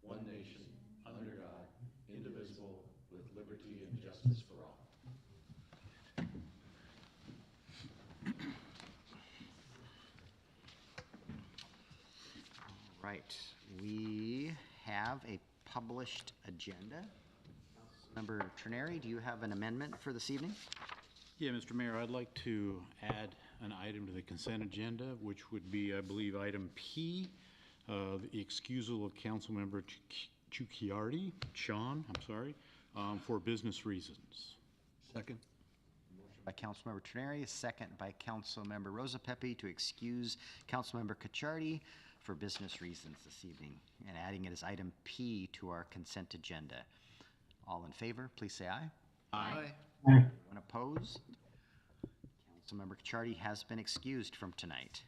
one nation, under God, indivisible, with liberty and justice for all. Right, we have a published agenda. Member Trineri, do you have an amendment for this evening? Yeah, Mr. Mayor, I'd like to add an item to the consent agenda, which would be, I believe, item P, the excusal of Councilmember Sean, for business reasons. Second. By Councilmember Trineri, second by Councilmember Rosapepe to excuse Councilmember Cacciardi for business reasons this evening, and adding it as item P to our consent agenda. All in favor, please say aye. Aye. Anyone opposed? Councilmember Cacciardi has been excused from tonight.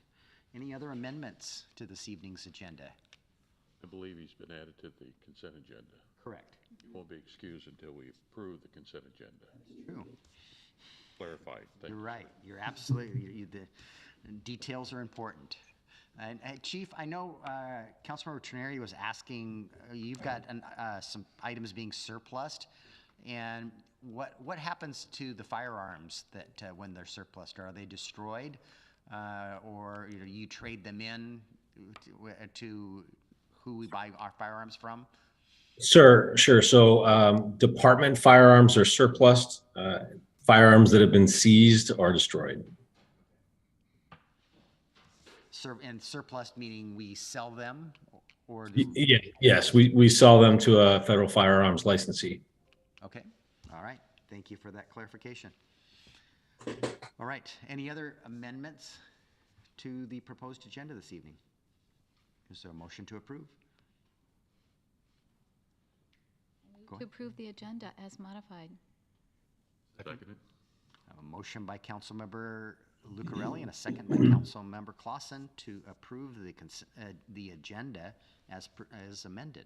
Any other amendments to this evening's agenda? I believe he's been added to the consent agenda. Correct. He won't be excused until we approve the consent agenda. True. Clarified. Thank You're you. right. You're absolutely, the details are important. And Chief, I know Councilmember Trineri was asking, you've got some items being surplused, and what happens to the firearms that when they're surplused? Are they destroyed, or you trade them in to who we buy our firearms from? Sure. So department firearms are surplus. Firearms that have been seized are destroyed. And surplus meaning we sell them, or Yes, we sell them to a federal firearms licensee. Okay. All right. Thank you for that clarification. All right. Any other amendments to the proposed agenda this evening? Is there a motion to approve? To approve the agenda as modified. Seconded. I have a motion by Councilmember Lucarelli and a second by Councilmember Clausen to approve the agenda as amended.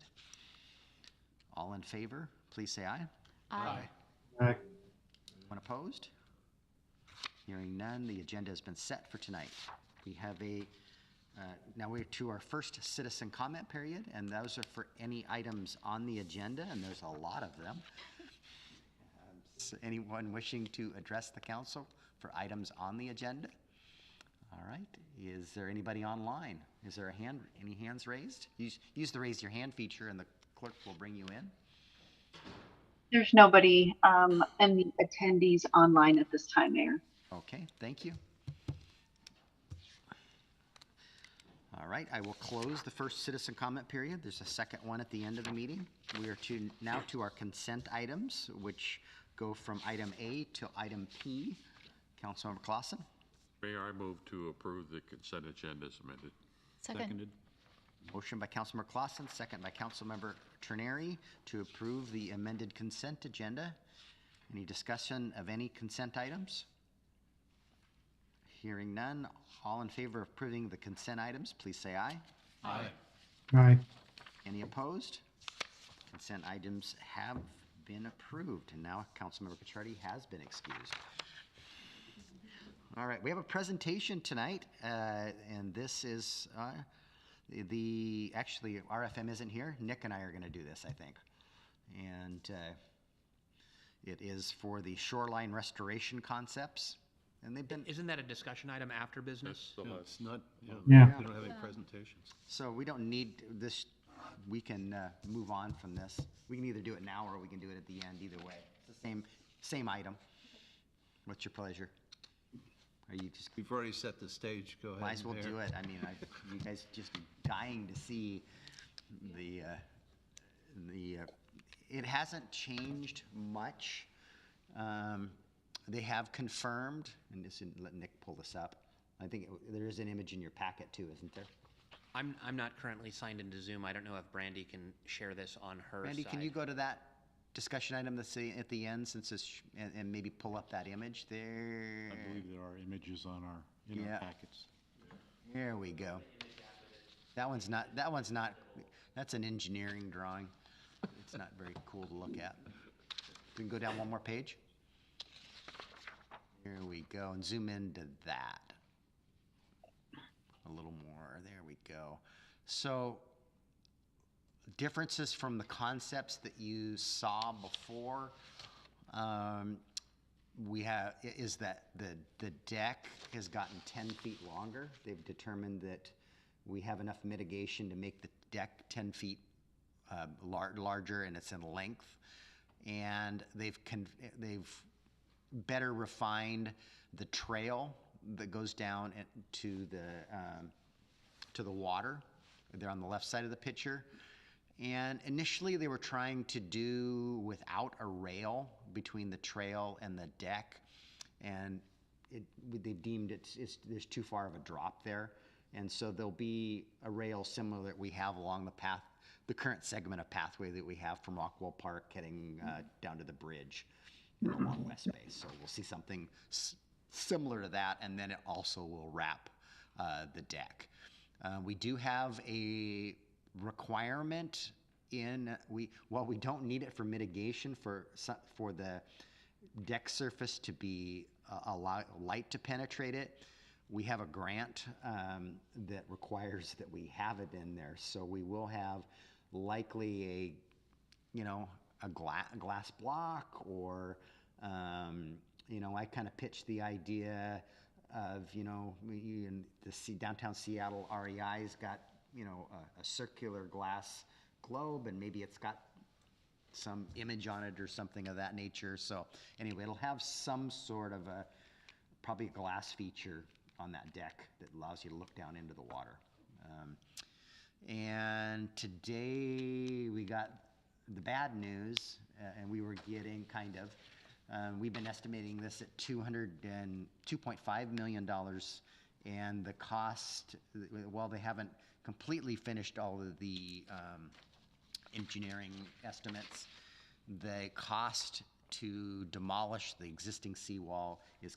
All in favor, please say aye. Aye. Aye. Anyone opposed? Hearing none, the agenda has been set for tonight. We have now we're to our first citizen comment period, and those are for any items on the agenda, and there's a lot of them. So anyone wishing to address the council for items on the agenda? All right. Is there anybody online? Is there any hands raised? Use the raise your hand feature, and the clerk will bring you in. There's nobody in the attendees online at this time, Mayor. Okay, thank you. All right, I will close the first citizen comment period. There's a second one at the end of the meeting. We are now to our consent items, which go from item A to item P. Councilmember Clausen. Mayor, I move to approve the consent agenda as amended. Second. Motion by Councilmember Clausen, second by Councilmember Trineri to approve the amended consent agenda. Any discussion of any consent items? Hearing none, all in favor of approving the consent items, please say aye. Aye. Aye. Any opposed? Consent items have been approved, and now Councilmember Cacciardi has been excused. All right, we have a presentation tonight, and this is actually RFM isn't here. Nick and I are going to do this, I think, and it is for the shoreline restoration concepts, and they've been. Isn't that a discussion item after business? So Yeah, it's not, Yeah. we don't have any presentations. So we don't need this. We can move on from this. We can either do it now or we can do it at the end. Either way, it's the same item. What's your pleasure? Are you just? We've already set the stage. Go ahead. Might as well Mayor. do it. I mean, you guys just dying to see the. It hasn't changed much. They have confirmed, and just let Nick pull this up. I think there is an image in your packet too, isn't there? I'm not currently signed into Zoom. I don't know if Brandy can share this on her Randy, side. can you go to that discussion item that's at the end, since it's, and maybe pull up that image there? I believe there are images on our Yeah. packets. There we go. That one's not, that's an engineering drawing. It's not very cool to look at. We can go down one more page. Here we go, and zoom into that. A little more, there we go. So differences from the concepts that you saw before, is that the deck has gotten 10 feet longer. They've determined that we have enough mitigation to make the deck 10 feet larger, and it's in length. And they've better refined the trail that goes down to the water. They're on the left side of the picture. And initially they were trying to do without a rail between the trail and the deck, and they've deemed there's too far of a drop there, and so there'll be a rail similar that we have along the path, the current segment of pathway that we have from Rockwell Park heading down to the bridge along West Bay. So we'll see something similar to that, and then it also will wrap the deck. We do have a requirement while we don't need it for mitigation for the deck surface to be light to penetrate it. We have a grant that requires that we have it in there, so we will have likely a glass block, or I kind of pitched the idea of downtown Seattle REI's got a circular glass globe, and maybe it's got some image on it or something of that nature. So anyway, it'll have some sort of probably a glass feature on that deck that allows you to look down into the water. And today we got the bad news, and we were getting we've been estimating this at $2.5 million, and the cost, well, they haven't completely finished all of the engineering estimates. The cost to demolish the existing seawall is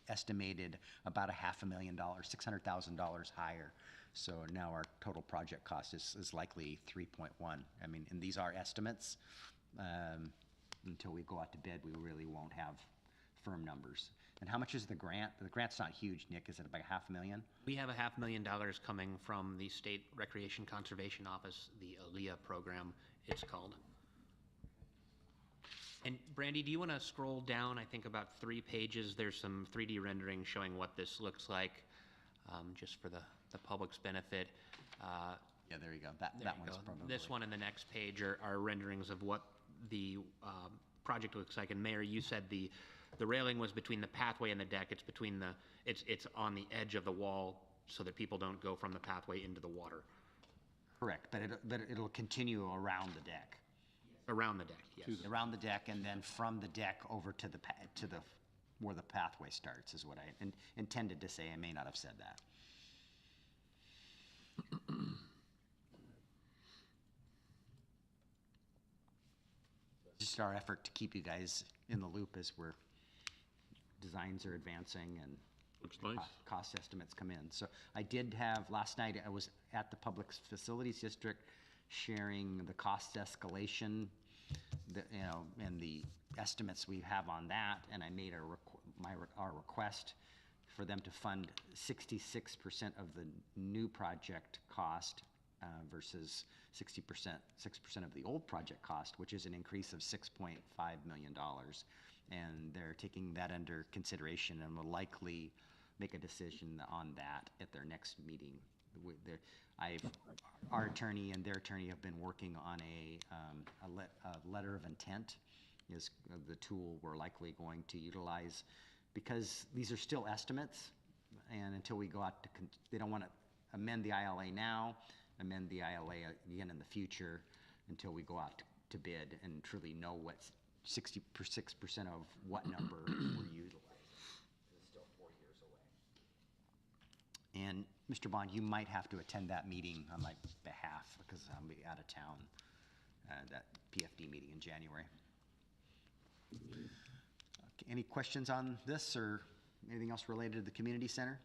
estimated about $500,000, $600,000 higher. So now our total project cost is likely 3.1. I mean, and these are estimates. Until we go out to bid, we really won't have firm numbers. And how much is the grant? The grant's not huge, Nick. Is it about $500,000? We have $500,000 coming from the State Recreation Conservation Office, the ALEA program, it's called. And Brandy, do you want to scroll down, I think about 3 pages? There's some 3D rendering showing what this looks like, just for the public's benefit. Yeah, there you go. That one's probably. This one and the next page are renderings of what the project looks like. And Mayor, you said the railing was between the pathway and the deck. It's between it's on the edge of the wall so that people don't go from the pathway into the water. Correct, but it'll continue around the deck. Around the deck, yes. Around the deck, and then from the deck over to the where the pathway starts is what I intended to say. I may not have said that. Just our effort to keep you guys in the loop as designs are advancing and Looks nice. cost estimates come in. So I did have, last night I was at the Public Facilities District sharing the cost escalation, and the estimates we have on that, and I made our request for them to fund 66% of the new project cost versus 6% of the old project cost, which is an increase of $6.5 million. And they're taking that under consideration and will likely make a decision on that at their next meeting. Our attorney and their attorney have been working on a letter of intent is the tool we're likely going to utilize, because these are still estimates, and until we go out to, they don't want to amend the ILA now, amend the ILA again in the future, until we go out to bid and truly know what 66% of what number we're utilizing. It's still 4 years away. And Mr. Bond, you might have to attend that meeting on my behalf, because I'll be out of town, that PFD meeting in January. Okay, any questions on this or anything else related to the community center?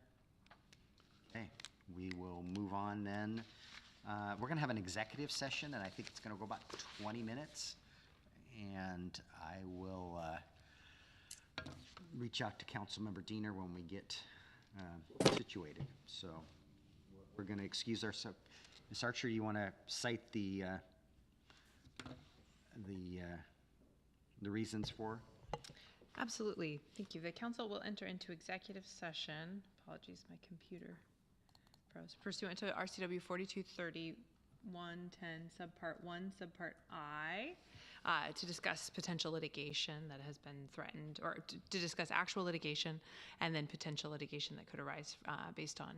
Okay, we will move on then. We're gonna have an executive session, and I think it's gonna go about 20 minutes. And I will reach out to Councilmember Diener when we get situated. So we're gonna excuse ourselves. Ms. Archer, you want to cite the reasons for? Absolutely. Thank you. The council will enter into executive session. Apologies, my computer froze. Pursuant to RCW 4230 110 subpart 1 subpart I, to discuss potential litigation that has been threatened, or to discuss actual litigation and then potential litigation that could arise based on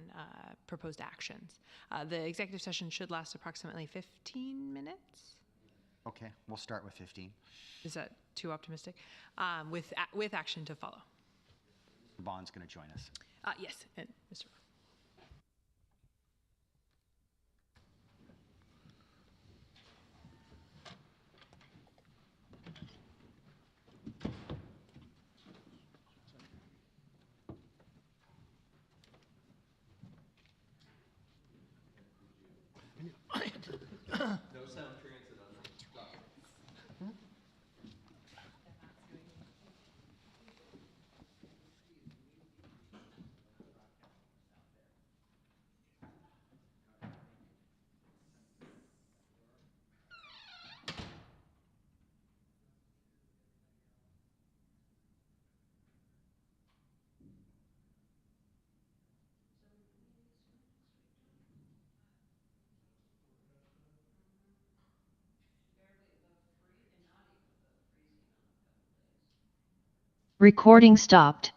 proposed actions. The executive session should last approximately 15 minutes. Okay, we'll start with 15. Is that too optimistic? With action to follow. Mr. Bond's going to join us. Yes, and Mr. Recording stopped.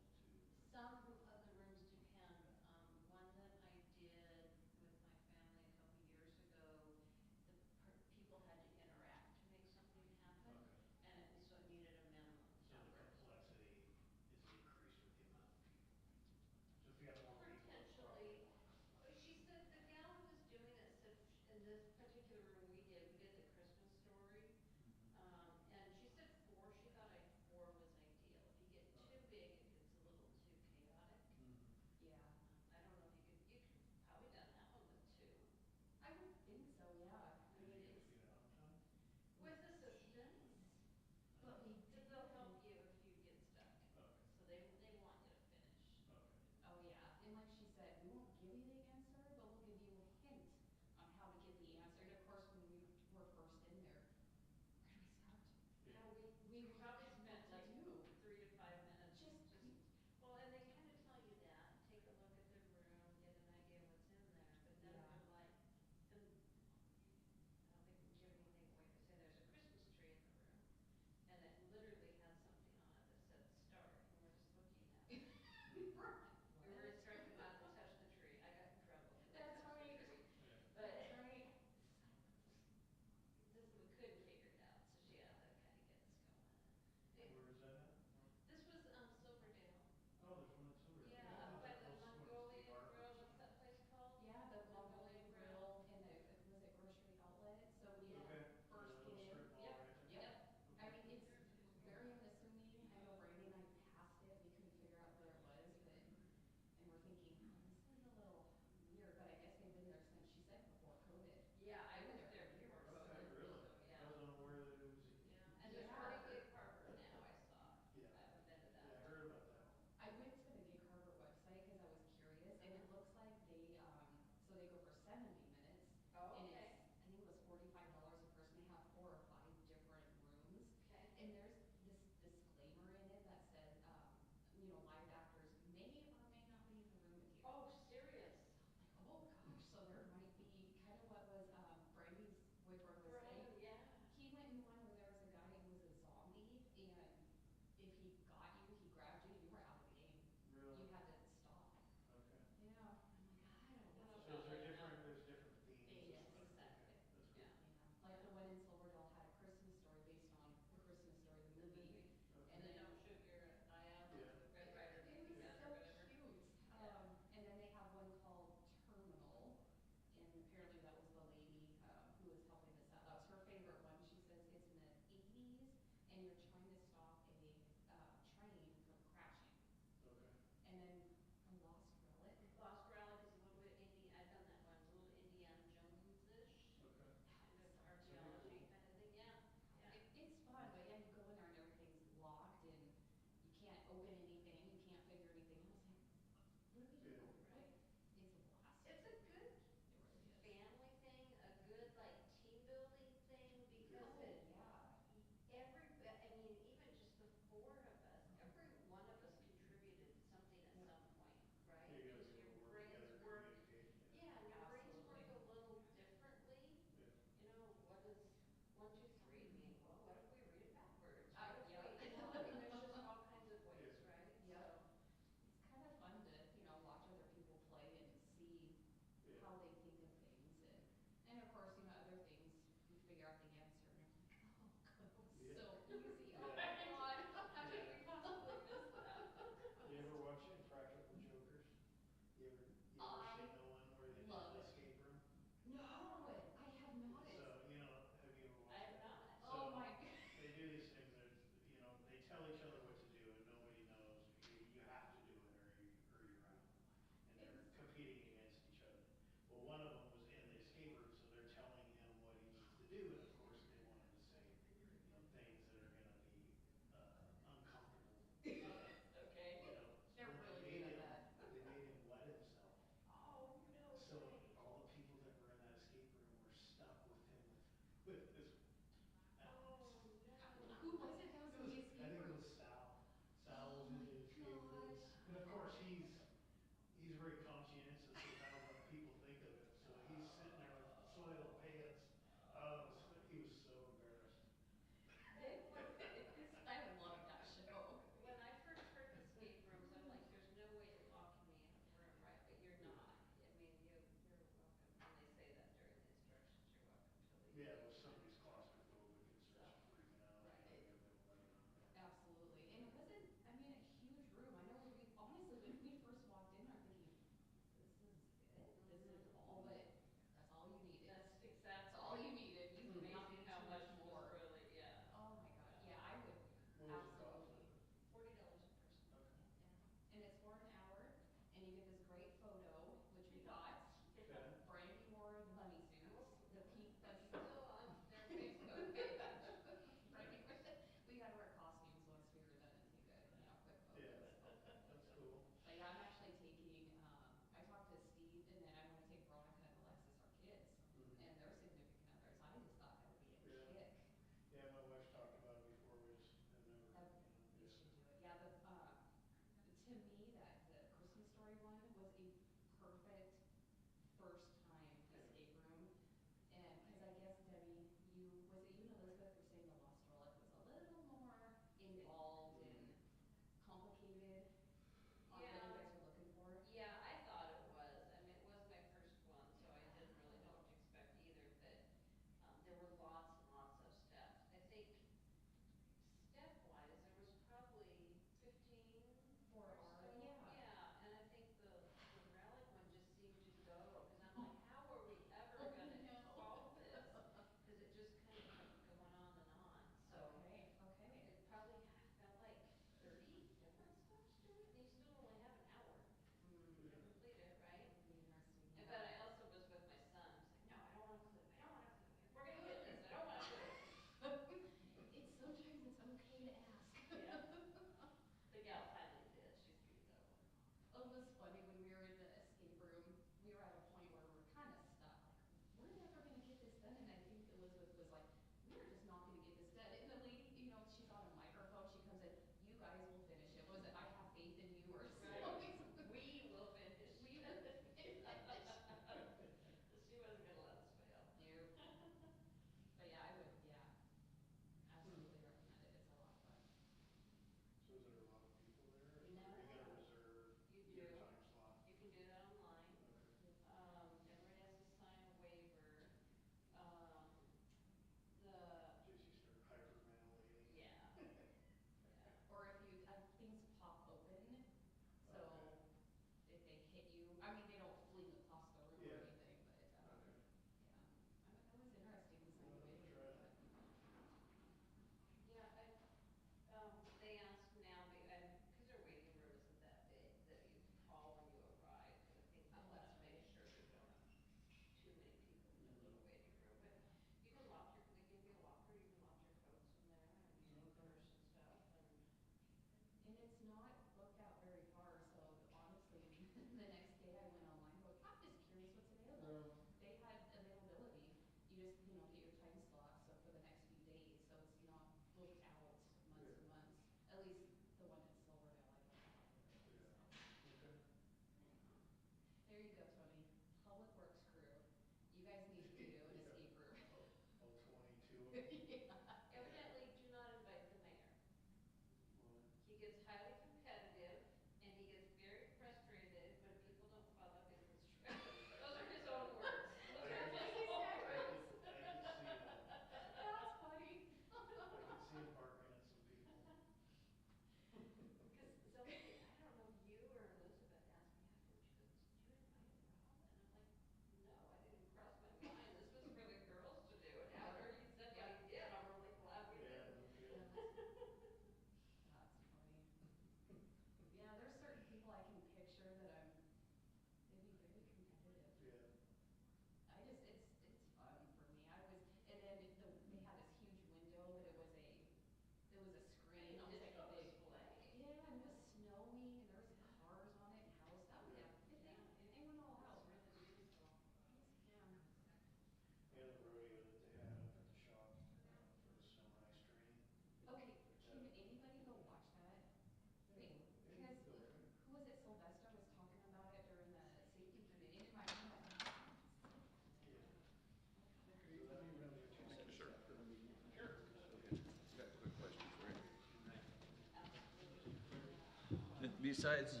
Besides,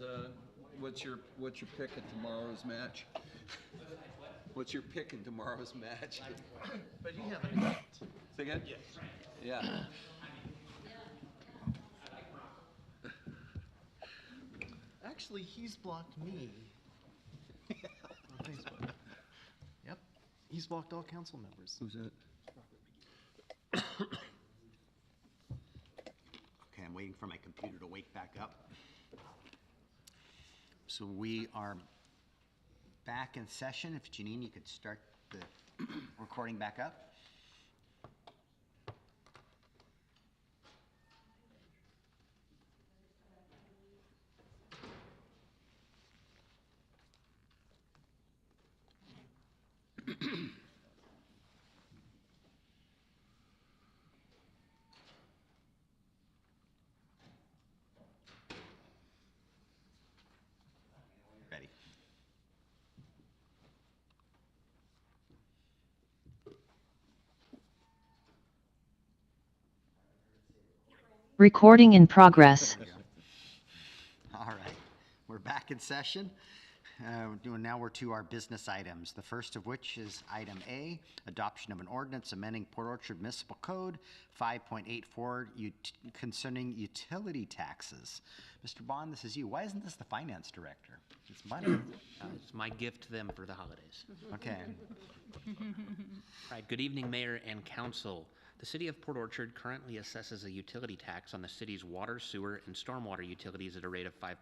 what's your pick at tomorrow's match? What's your pick in tomorrow's match? But you have an account. Say again? Yes. Yeah. Actually, he's blocked me on Facebook. Yep. He's blocked all council members. Who's that? Okay, I'm waiting for my computer to wake back up. So we are back in session. If Janine, you could start the recording back up. Ready. Recording in progress. All right, we're back in session. Now we're to our business items, the first of which is item A, adoption of an ordinance amending Port Orchard Municipal Code 5.84 concerning utility taxes. Mr. Bond, this is you. Why isn't this the finance director? It's money. It's my gift to them for the holidays. Okay. All right, good evening, Mayor and Council. The City of Port Orchard currently assesses a utility tax on the city's water, sewer, and stormwater utilities at a rate of 5%.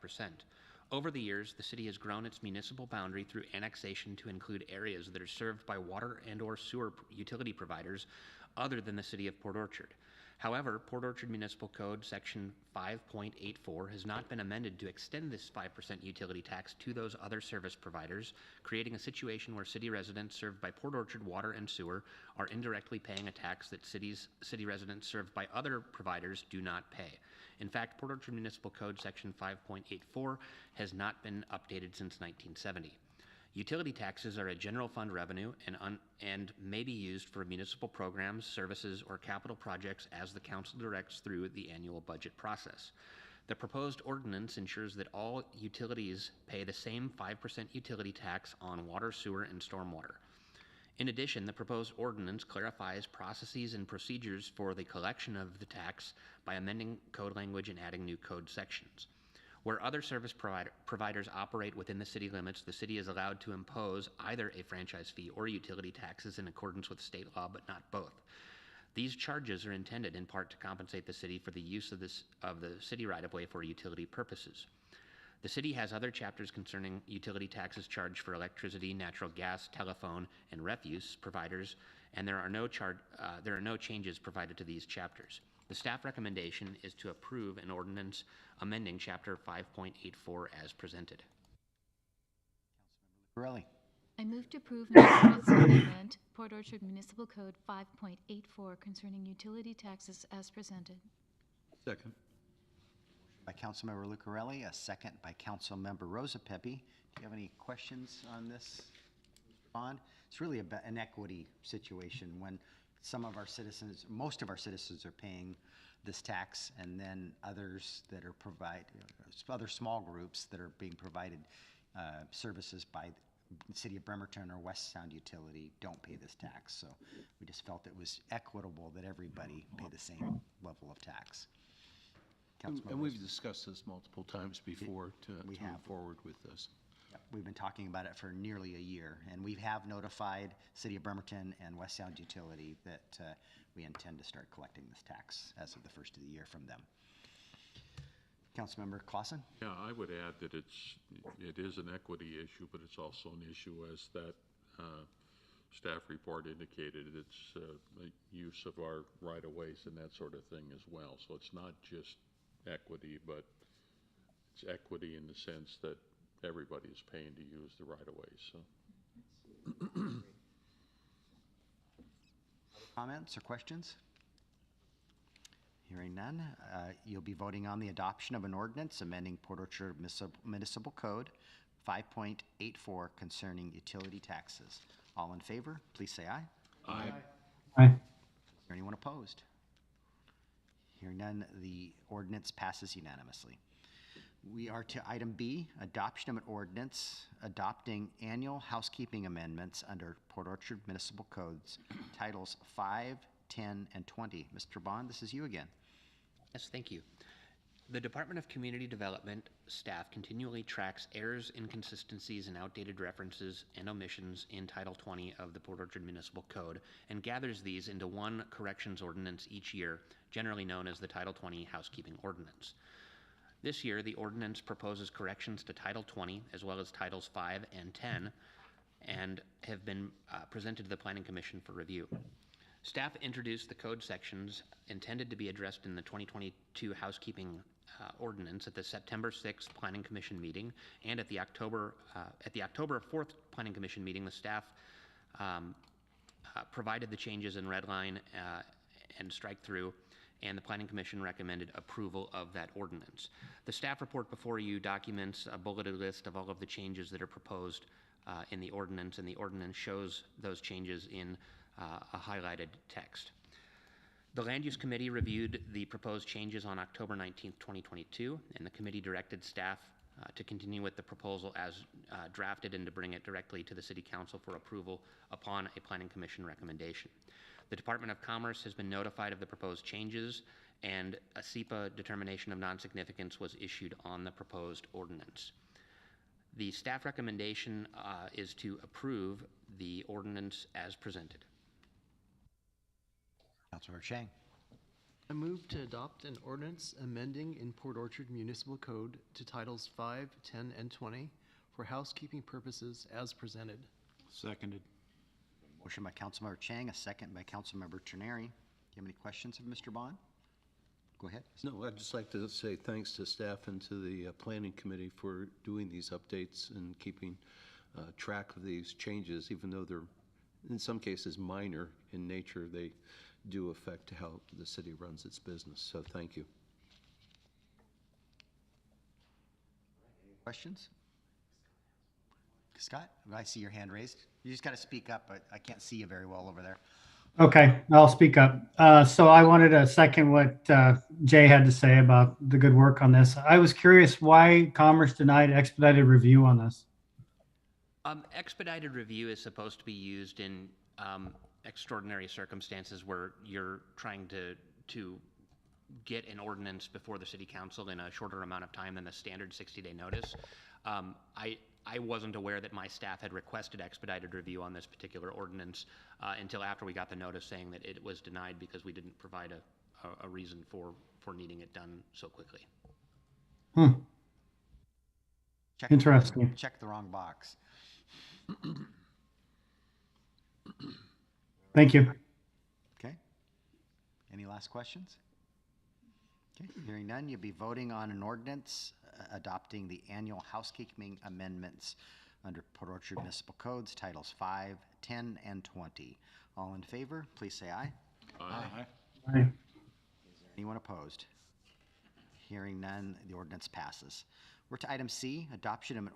Over the years, the city has grown its municipal boundary through annexation to include areas that are served by water and/or sewer utility providers other than the City of Port Orchard. However, Port Orchard Municipal Code Section 5.84 has not been amended to extend this 5% utility tax to those other service providers, creating a situation where city residents served by Port Orchard Water and Sewer are indirectly paying a tax that city residents served by other providers do not pay. In fact, Port Orchard Municipal Code Section 5.84 has not been updated since 1970. Utility taxes are a general fund revenue and may be used for municipal programs, services, or capital projects as the council directs through the annual budget process. The proposed ordinance ensures that all utilities pay the same 5% utility tax on water, sewer, and stormwater. In addition, the proposed ordinance clarifies processes and procedures for the collection of the tax by amending code language and adding new code sections. Where other service providers operate within the city limits, the city is allowed to impose either a franchise fee or utility taxes in accordance with state law, but not both. These charges are intended in part to compensate the city for the use of the city right-of-way for utility purposes. The city has other chapters concerning utility taxes charged for electricity, natural gas, telephone, and refuse providers, and there are no changes provided to these chapters. The staff recommendation is to approve an ordinance amending Chapter 5.84 as presented. Corelli. I move to approve an ordinance amendment, Port Orchard Municipal Code 5.84 concerning utility taxes as presented. Second. By Councilmember Lucarelli, a second by Councilmember Rosa Pepe. Do you have any questions on this, Bond? It's really an equity situation when some of our citizens, most of our citizens are paying this tax, and then others that are other small groups that are being provided services by the City of Bremerton or West Sound Utility don't pay this tax. So we just felt it was equitable that everybody pay the same level of tax. And we've discussed this multiple times before to move forward with this. Yep, we've been talking about it for nearly a year, and we have notified City of Bremerton and West Sound Utility that we intend to start collecting this tax as of the first of the year from them. Councilmember Clausen? Yeah, I would add that it is an equity issue, but it's also an issue, as that staff report indicated. It's the use of our right-of-ways and that sort of thing as well. So it's not just equity, but it's equity in the sense that everybody is paying to use the right-of-ways. So. Comments or questions? Hearing none, you'll be voting on the adoption of an ordinance amending Port Orchard Municipal Code 5.84 concerning utility taxes. All in favor, please say aye. Aye. Aye. Is there anyone opposed? Hearing none, the ordinance passes unanimously. We are to item B, adoption of an ordinance adopting annual housekeeping amendments under Port Orchard Municipal Codes, Titles 5, 10, and 20. Mr. Bond, this is you again. Yes, thank you. The Department of Community Development staff continually tracks errors, inconsistencies, and outdated references and omissions in Title 20 of the Port Orchard Municipal Code and gathers these into one corrections ordinance each year, generally known as the Title 20 Housekeeping Ordinance. This year, the ordinance proposes corrections to Title 20 as well as Titles 5 and 10 and have been presented to the Planning Commission for review. Staff introduced the code sections intended to be addressed in the 2022 housekeeping ordinance at the September 6th Planning Commission meeting, and at the October 4th Planning Commission meeting, the staff provided the changes in red line and strike through, and the Planning Commission recommended approval of that ordinance. The staff report before you documents a bulleted list of all of the changes that are proposed in the ordinance, and the ordinance shows those changes in a highlighted text. The Land Use Committee reviewed the proposed changes on October 19th, 2022, and the committee directed staff to continue with the proposal as drafted and to bring it directly to the City Council for approval upon a Planning Commission recommendation. The Department of Commerce has been notified of the proposed changes, and a SEPA determination of non-significance was issued on the proposed ordinance. The staff recommendation is to approve the ordinance as presented. Councilmember Chang. I move to adopt an ordinance amending in Port Orchard Municipal Code to Titles 5, 10, and 20 for housekeeping purposes as presented. Seconded. Motion by Councilmember Chang, a second by Councilmember Terneri. Do you have any questions of Mr. Bond? Go ahead. No, I'd just like to say thanks to staff and to the Planning Committee for doing these updates and keeping track of these changes, even though they're in some cases minor in nature. They do affect how the city runs its business, so thank you. Questions? Scott, I see your hand raised. You just got to speak up, but I can't see you very well over there. Okay, I'll speak up. So I wanted to second what Jay had to say about the good work on this. I was curious why Commerce denied expedited review on this. Expedited review is supposed to be used in extraordinary circumstances where you're trying to get an ordinance before the City Council in a shorter amount of time than the standard 60-day notice. I wasn't aware that my staff had requested expedited review on this particular ordinance until after we got the notice saying that it was denied because we didn't provide a reason for needing it done so quickly. Interesting. Check the wrong box. Thank you. Okay. Any last questions? Okay. Hearing none, you'll be voting on an ordinance adopting the annual housekeeping amendments under Port Orchard Municipal Codes, Titles 5, 10, and 20. All in favor, please say aye. Aye. Aye. Is there anyone opposed? Hearing none, the ordinance passes. We're to item C, adoption of an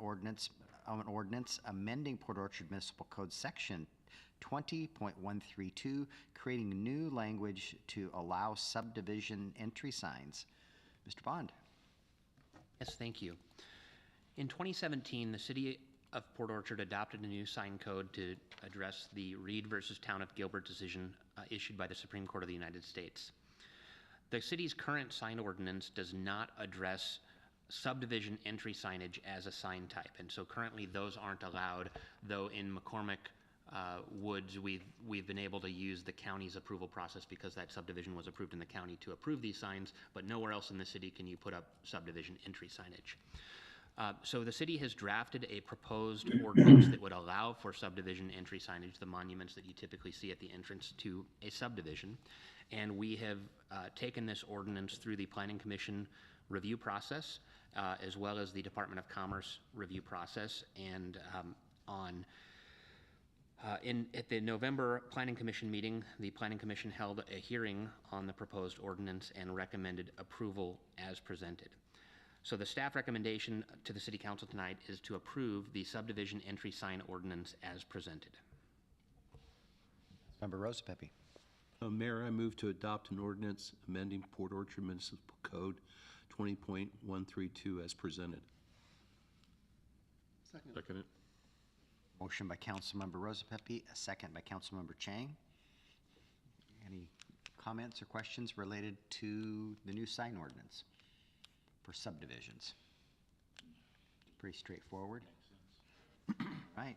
ordinance amending Port Orchard Municipal Code Section 20.132, creating new language to allow subdivision entry signs. Mr. Bond. Yes, thank you. In 2017, the City of Port Orchard adopted a new sign code to address the Reed versus Town of Gilbert decision issued by the Supreme Court of the United States. The city's current sign ordinance does not address subdivision entry signage as a sign type, and so currently those aren't allowed, though in McCormick Woods we've been able to use the county's approval process because that subdivision was approved in the county to approve these signs, but nowhere else in the city can you put up subdivision entry signage. So the city has drafted a proposed ordinance that would allow for subdivision entry signage, the monuments that you typically see at the entrance to a subdivision, and we have taken this ordinance through the Planning Commission review process as well as the Department of Commerce review process, and at the November Planning Commission meeting, the Planning Commission held a hearing on the proposed ordinance and recommended approval as presented. So the staff recommendation to the City Council tonight is to approve the subdivision entry sign ordinance as presented. Member Rosepepe. Mayor, I move to adopt an ordinance amending Port Orchard Municipal Code 20.132 as presented. Second it. Motion by Councilmember Rosapepe, a second by Councilmember Chang. Any comments or questions related to the new sign ordinance for subdivisions? Pretty straightforward. Right.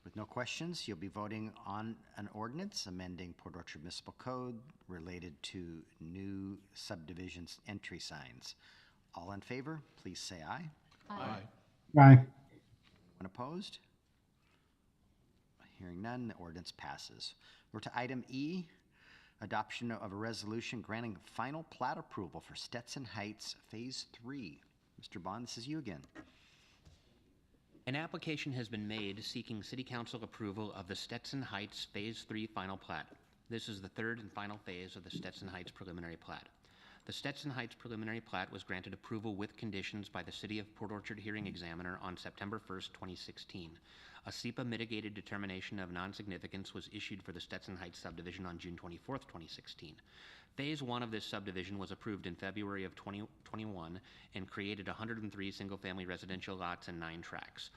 With no questions, you'll be voting on an ordinance amending Port Orchard Municipal Code related to new subdivisions entry signs. All in favor, please say aye. Aye. Aye. Anyone opposed? Hearing none, the ordinance passes. We're to item E, adoption of a resolution granting final plat approval for Stetson Heights Phase 3. Mr. Bond, this is you again. An application has been made seeking City Council approval of the Stetson Heights Phase 3 final plat. This is the third and final phase of the Stetson Heights preliminary plat. The Stetson Heights preliminary plat was granted approval with conditions by the City of Port Orchard hearing examiner on September 1st, 2016. A SEPA mitigated determination of non-significance was issued for the Stetson Heights subdivision on June 24th, 2016. Phase 1 of this subdivision was approved in February of 2021 and created 103 single-family residential lots and 9 tracts.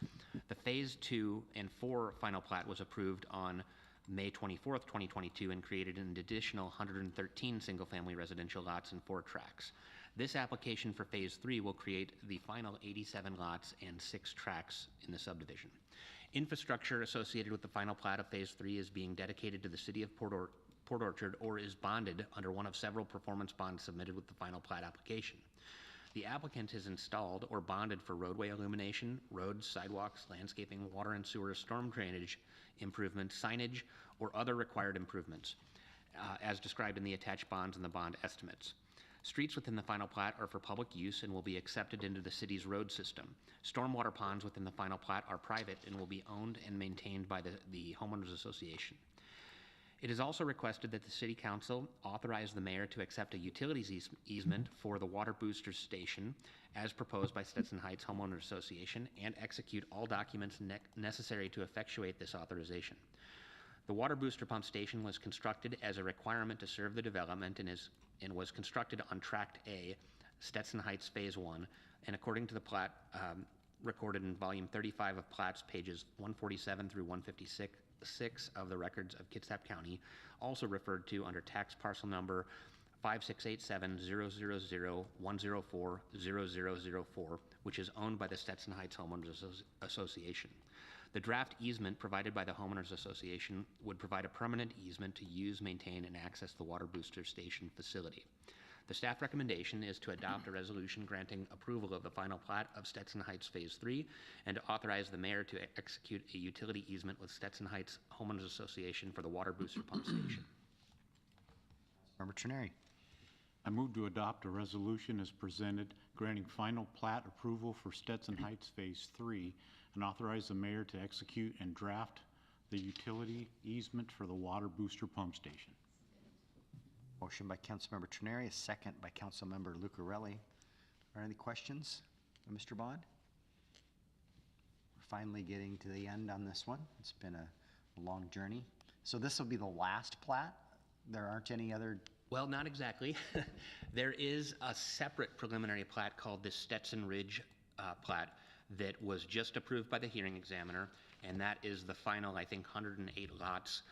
The Phase 2 and 4 final plat was approved on May 24th, 2022 and created an additional 113 single-family residential lots and 4 tracts. This application for Phase 3 will create the final 87 lots and 6 tracts in the subdivision. Infrastructure associated with the final plat of Phase 3 is being dedicated to the City of Port Orchard or is bonded under one of several performance bonds submitted with the final plat application. The applicant has installed or bonded for roadway illumination, roads, sidewalks, landscaping, water and sewer, storm drainage improvements, signage, or other required improvements, as described in the attached bonds and the bond estimates. Streets within the final plat are for public use and will be accepted into the city's road system. Stormwater ponds within the final plat are private and will be owned and maintained by the homeowners association. It is also requested that the City Council authorize the mayor to accept a utilities easement for the water booster station as proposed by Stetson Heights Homeowners Association and execute all documents necessary to effectuate this authorization. The water booster pump station was constructed as a requirement to serve the development and was constructed on Tract A, Stetson Heights Phase 1, and according to the plat recorded in Volume 35 of plats, pages 147 through 156 of the records of Kitsap County, also referred to under tax parcel number 5687-000-104-0004, which is owned by the Stetson Heights Homeowners Association. The draft easement provided by the Homeowners Association would provide a permanent easement to use, maintain, and access the water booster station facility. The staff recommendation is to adopt a resolution granting approval of the final plat of Stetson Heights Phase 3 and to authorize the mayor to execute a utility easement with Stetson Heights Homeowners Association for the water booster pump station. Member Trenary. I move to adopt a resolution as presented granting final plat approval for Stetson Heights Phase 3 and authorize the mayor to execute and draft the utility easement for the water booster pump station. Motion by Councilmember Trenary, a second by Councilmember Lucarelli. Are there any questions, Mr. Bond? We're finally getting to the end on this one. It's been a long journey. So this will be the last plat? There aren't any other? Well, not exactly. There is a separate preliminary plat called the Stetson Ridge plat that was just approved by the hearing examiner, and that is the final, I think, 108 lots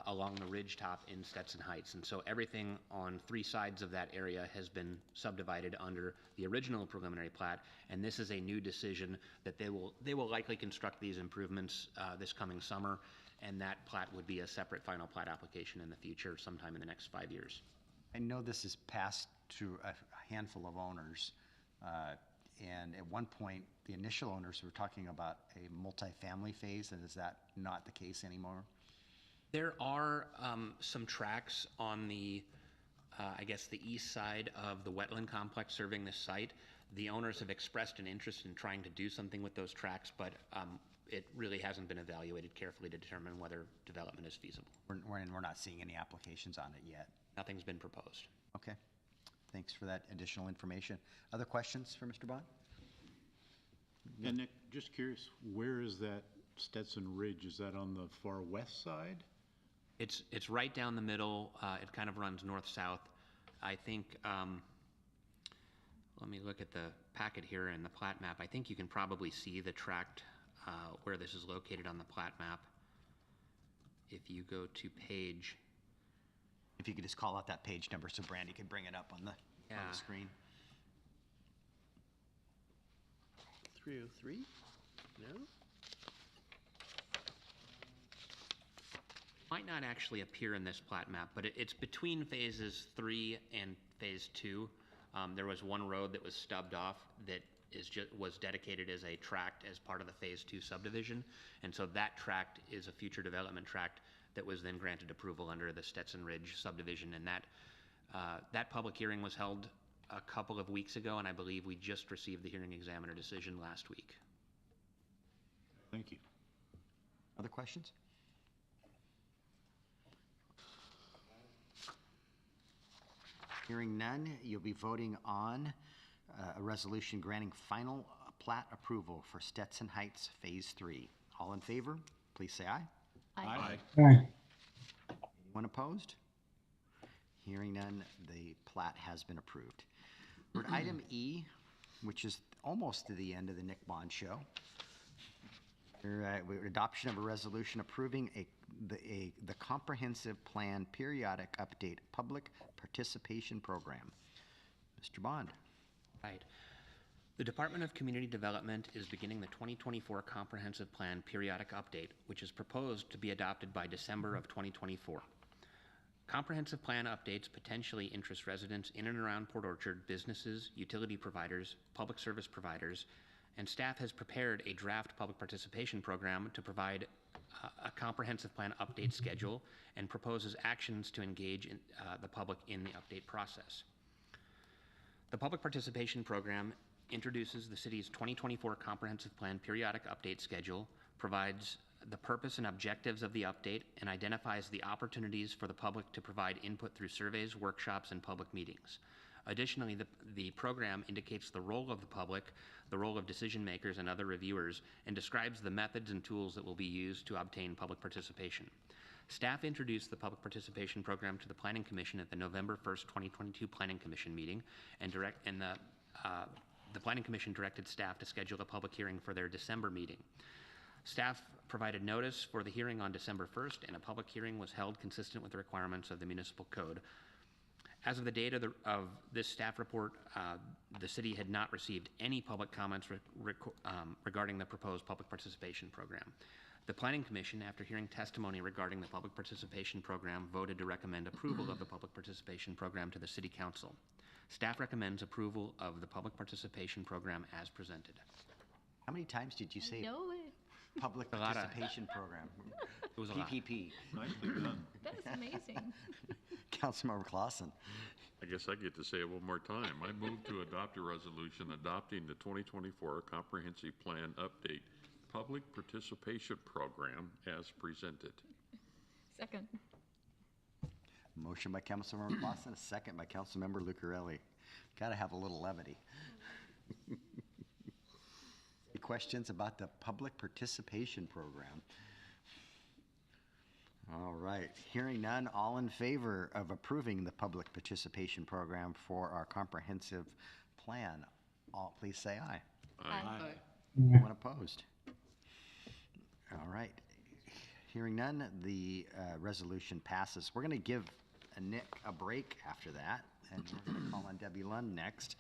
along the ridge top in Stetson Heights. And so everything on 3 sides of that area has been subdivided under the original preliminary plat, and this is a new decision that they will likely construct these improvements this coming summer, and that plat would be a separate final plat application in the future sometime in the next 5 years. I know this is passed to a handful of owners, and at one point, the initial owners were talking about a multifamily phase, and is that not the case anymore? There are some tracks on the, I guess, the east side of the wetland complex serving this site. The owners have expressed an interest in trying to do something with those tracks, but it really hasn't been evaluated carefully to determine whether development is feasible. We're not seeing any applications on it yet. Nothing's been proposed. Okay. Thanks for that additional information. Other questions for Mr. Bond? And Nick, just curious, where is that Stetson Ridge? Is that on the far west side? It's right down the middle. It kind of runs north-south. I think, let me look at the packet here and the plat map. I think you can probably see the tract where this is located on the plat map. If you go to page, If you could just call out that page number so Brandy could bring it up on the Yeah. screen. 303? No? might not actually appear in this plat map, but it's between phases 3 and phase 2. There was one road that was stubbed off that was dedicated as a tract as part of the phase 2 subdivision, and so that tract is a future development tract that was then granted approval under the Stetson Ridge subdivision, and that public hearing was held a couple of weeks ago, and I believe we just received the hearing examiner decision last week. Thank you. Other questions? Hearing none, you'll be voting on a resolution granting final plat approval for Stetson Heights Phase 3. All in favor, please say aye. Aye. Aye. Anyone opposed? Hearing none, the plat has been approved. We're at item E, which is almost to the end of the Nick Bond show. We're adoption of a resolution approving the comprehensive plan periodic update public participation program. Mr. Bond. Right. The Department of Community Development is beginning the 2024 Comprehensive Plan Periodic Update, which is proposed to be adopted by December of 2024. Comprehensive plan updates potentially interest residents in and around Port Orchard, businesses, utility providers, public service providers, and staff has prepared a draft public participation program to provide a comprehensive plan update schedule and proposes actions to engage the public in the update process. The public participation program introduces the city's 2024 comprehensive plan periodic update schedule, provides the purpose and objectives of the update, and identifies the opportunities for the public to provide input through surveys, workshops, and public meetings. Additionally, the program indicates the role of the public, the role of decision makers and other reviewers, and describes the methods and tools that will be used to obtain public participation. Staff introduced the public participation program to the Planning Commission at the November 1st, 2022 Planning Commission meeting, and the Planning Commission directed staff to schedule a public hearing for their December meeting. Staff provided notice for the hearing on December 1st, and a public hearing was held consistent with the requirements of the municipal code. As of the date of this staff report, the city had not received any public comments regarding the proposed public participation program. The Planning Commission, after hearing testimony regarding the public participation program, voted to recommend approval of the public participation program to the City Council. Staff recommends approval of the public participation program as presented. How many times did you say Know it. public participation program? It was a lot. PPP. Nicely done. That is amazing. Councilmember Clausen. I guess I get to say it one more time. I move to adopt a resolution adopting the 2024 Comprehensive Plan Update Public Participation Program as presented. Second. Motion by Councilmember Clausen, a second by Councilmember Lucarelli. Got to have a little levity. Any questions about the public participation program? All right, hearing none, all in favor of approving the public participation program for our comprehensive plan, all please say aye. Aye. Anyone opposed? All right, hearing none, the resolution passes. We're going to give Nick a break after that, and we're going to call on Debbie Lund next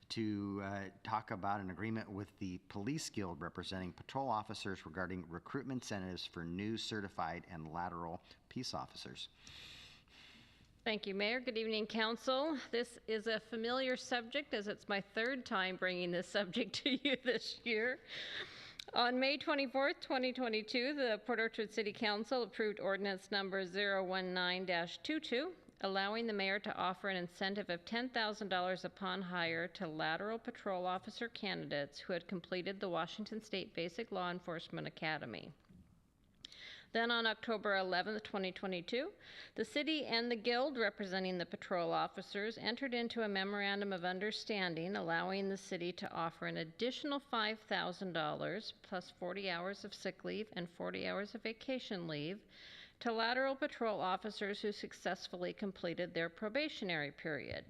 to talk about an agreement with the Police Guild representing patrol officers regarding recruitment incentives for new certified and lateral peace officers. Thank you, Mayor. Good evening, Council. This is a familiar subject as it's my third time bringing this subject to you this year. On May 24th, 2022, the Port Orchard City Council approved ordinance number 019-22, allowing the mayor to offer an incentive of $10,000 upon hire to lateral patrol officer candidates who had completed the Washington State Basic Law Enforcement Academy. Then on October 11th, 2022, the city and the guild representing the patrol officers entered into a memorandum of understanding allowing the city to offer an additional $5,000 plus 40 hours of sick leave and 40 hours of vacation leave to lateral patrol officers who successfully completed their probationary period.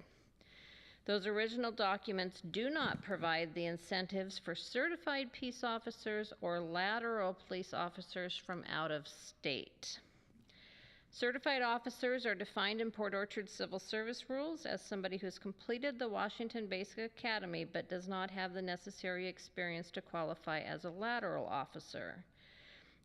Those original documents do not provide the incentives for certified peace officers or lateral police officers from out of state. Certified officers are defined in Port Orchard Civil Service rules as somebody who's completed the Washington Basic Academy but does not have the necessary experience to qualify as a lateral officer.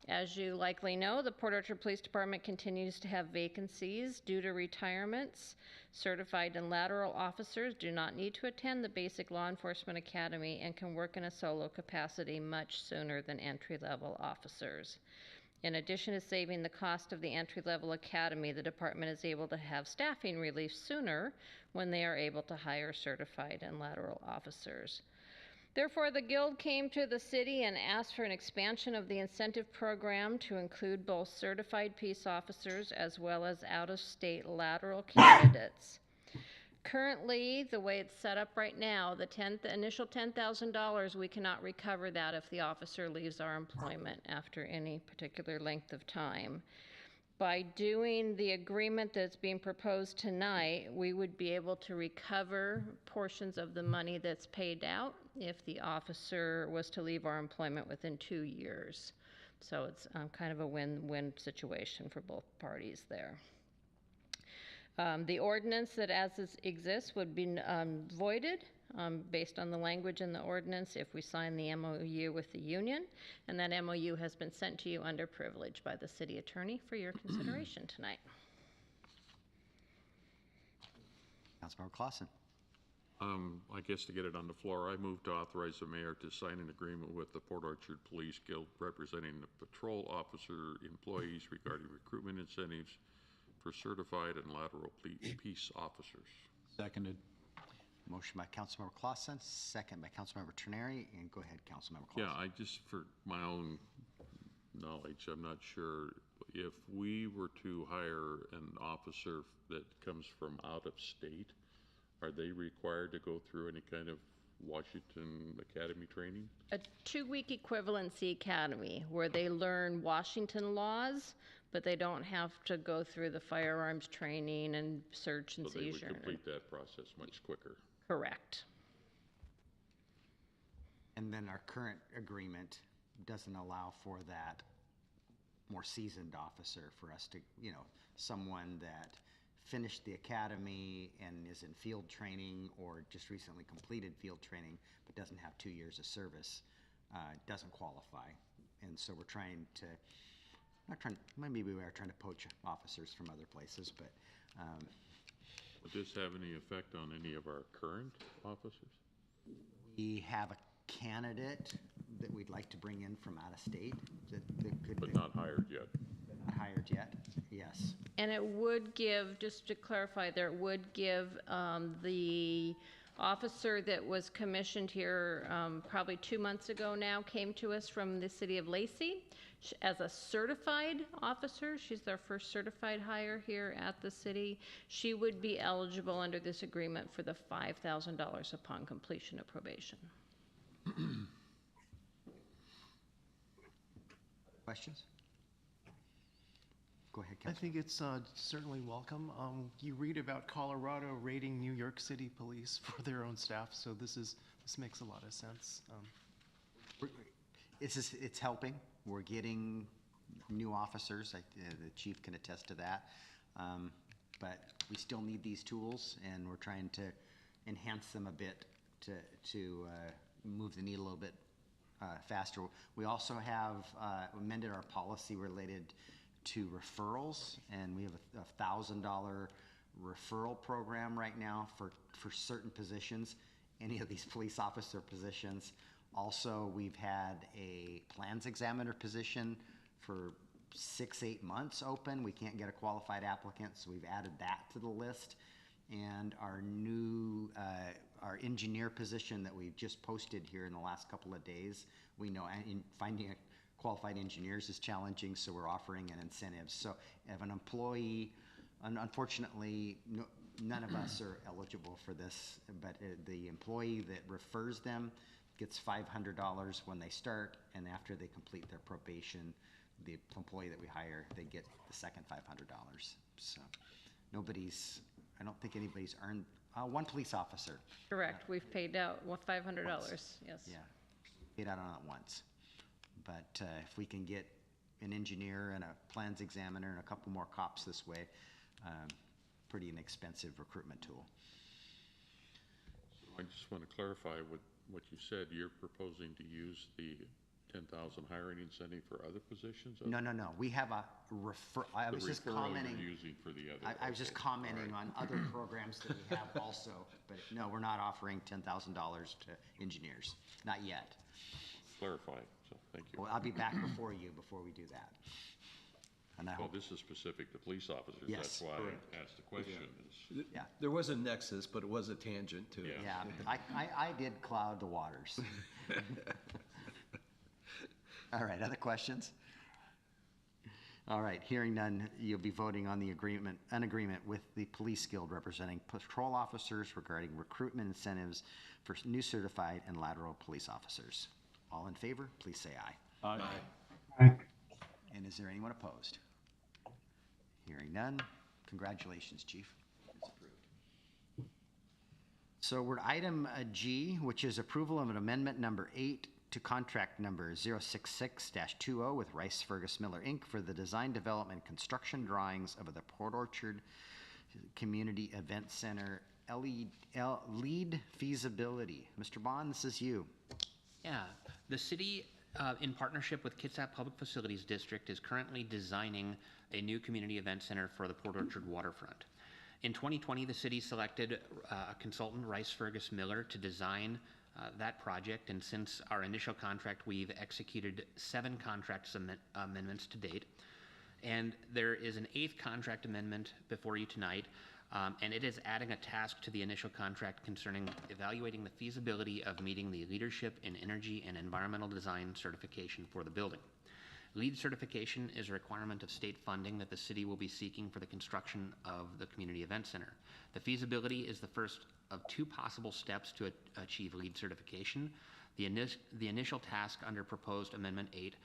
As you likely know, the Port Orchard Police Department continues to have vacancies due to retirements. Certified and lateral officers do not need to attend the Basic Law Enforcement Academy and can work in a solo capacity much sooner than entry-level officers. In addition to saving the cost of the entry-level academy, the department is able to have staffing relief sooner when they are able to hire certified and lateral officers. Therefore, the Guild came to the city and asked for an expansion of the incentive program to include both certified peace officers as well as out-of-state lateral candidates. Currently, the way it's set up right now, the initial $10,000, we cannot recover that if the officer leaves our employment after any particular length of time. By doing the agreement that's being proposed tonight, we would be able to recover portions of the money that's paid out if the officer was to leave our employment within 2 years. So it's kind of a win-win situation for both parties there. The ordinance that as it exists would be voided based on the language in the ordinance if we sign the MOU with the union, and that MOU has been sent to you under privilege by the city attorney for your consideration tonight. Councilmember Clausen. I guess to get it on the floor, I move to authorize the mayor to sign an agreement with the Port Orchard Police Guild representing the patrol officer employees regarding recruitment incentives for certified and lateral peace officers. Seconded. Motion by Councilmember Clausen, second by Councilmember Terneri, and go ahead, Councilmember Clausen. Yeah, I just, for my own knowledge, I'm not sure if we were to hire an officer that comes from out of state, are they required to go through any kind of Washington Academy training? A 2-week equivalency academy where they learn Washington laws, but they don't have to go through the firearms training and search and So they would seizure. complete that process much quicker. Correct. And then our current agreement doesn't allow for that more seasoned officer for us to, someone that finished the academy and is in field training or just recently completed field training but doesn't have 2 years of service, doesn't qualify. And so we're trying to, maybe we are trying to poach officers from other places, but. Would this have any effect on any of our current officers? We have a candidate that we'd like to bring in from out of state that could But be. not hired yet. Not hired yet, yes. And it would give, just to clarify there, it would give the officer that was commissioned here probably 2 months ago now, came to us from the city of Lacey as a certified officer. She's their first certified hire here at the city. She would be eligible under this agreement for the $5,000 upon completion of probation. Questions? Go ahead, I Councilman. think it's certainly welcome. You read about Colorado rating New York City police for their own staff, so this makes a lot of sense. It's helping. We're getting new officers. The chief can attest to that. But we still need these tools, and we're trying to enhance them a bit to move the needle a little bit faster. We also have amended our policy related to referrals, and we have a $1,000 referral program right now for certain positions, any of these police officer positions. Also, we've had a plans examiner position for 6-8 months open. We can't get a qualified applicant, so we've added that to the list. And our new, our engineer position that we've just posted here in the last couple of days, we know finding qualified engineers is challenging, so we're offering an incentive. So if an employee, unfortunately, none of us are eligible for this, but the employee that refers them gets $500 when they start, and after they complete their probation, the employee that we hire, they get the second $500. So I don't think anybody's earned One police officer. Correct, we've paid out $500, yes. Yeah, paid out on it once. But if we can get an engineer and a plans examiner and a couple more cops this way, pretty inexpensive recruitment tool. I just want to clarify what you said. You're proposing to use the 10,000 hiring incentive for other positions? No. We have a I The was just referral commenting. you're using for the other. I was just Okay. commenting All right. on other programs that we have also, but no, we're not offering $10,000 to engineers, not yet. Clarify, so thank you. Well, I'll be back before we do that. And I Well, hope, this is specific to police officers. Yes, That's why correct. I asked the question. is- yeah, There was a nexus, but it was a tangent to it. Yeah. yeah, I did cloud the waters. All right, other questions? All right, hearing none, you'll be voting on an agreement with the Police Guild representing patrol officers regarding recruitment incentives for new certified and lateral police officers. All in favor, please say aye. Aye. And is there anyone opposed? Hearing none, congratulations, Chief. It's approved. So we're at item G, which is approval of an amendment number 8 to contract number 066-20 with Rice Fergus Miller, Inc. for the design, development, construction drawings of the Port Orchard Community Event Center lead feasibility. Mr. Bond, this is you. Yeah, the city, in partnership with Kitsap Public Facilities District, is currently designing a new community event center for the Port Orchard waterfront. In 2020, the city selected a consultant, Rice Fergus Miller, to design that project, and since our initial contract, we've executed 7 contract amendments to date. And there is an 8th contract amendment before you tonight, and it is adding a task to the initial contract concerning evaluating the feasibility of meeting the Leadership in Energy and Environmental Design certification for the building. LEED certification is a requirement of state funding that the city will be seeking for the construction of the Community Event Center. The feasibility is the first of 2 possible steps to achieve LEED certification. The initial task under proposed Amendment 8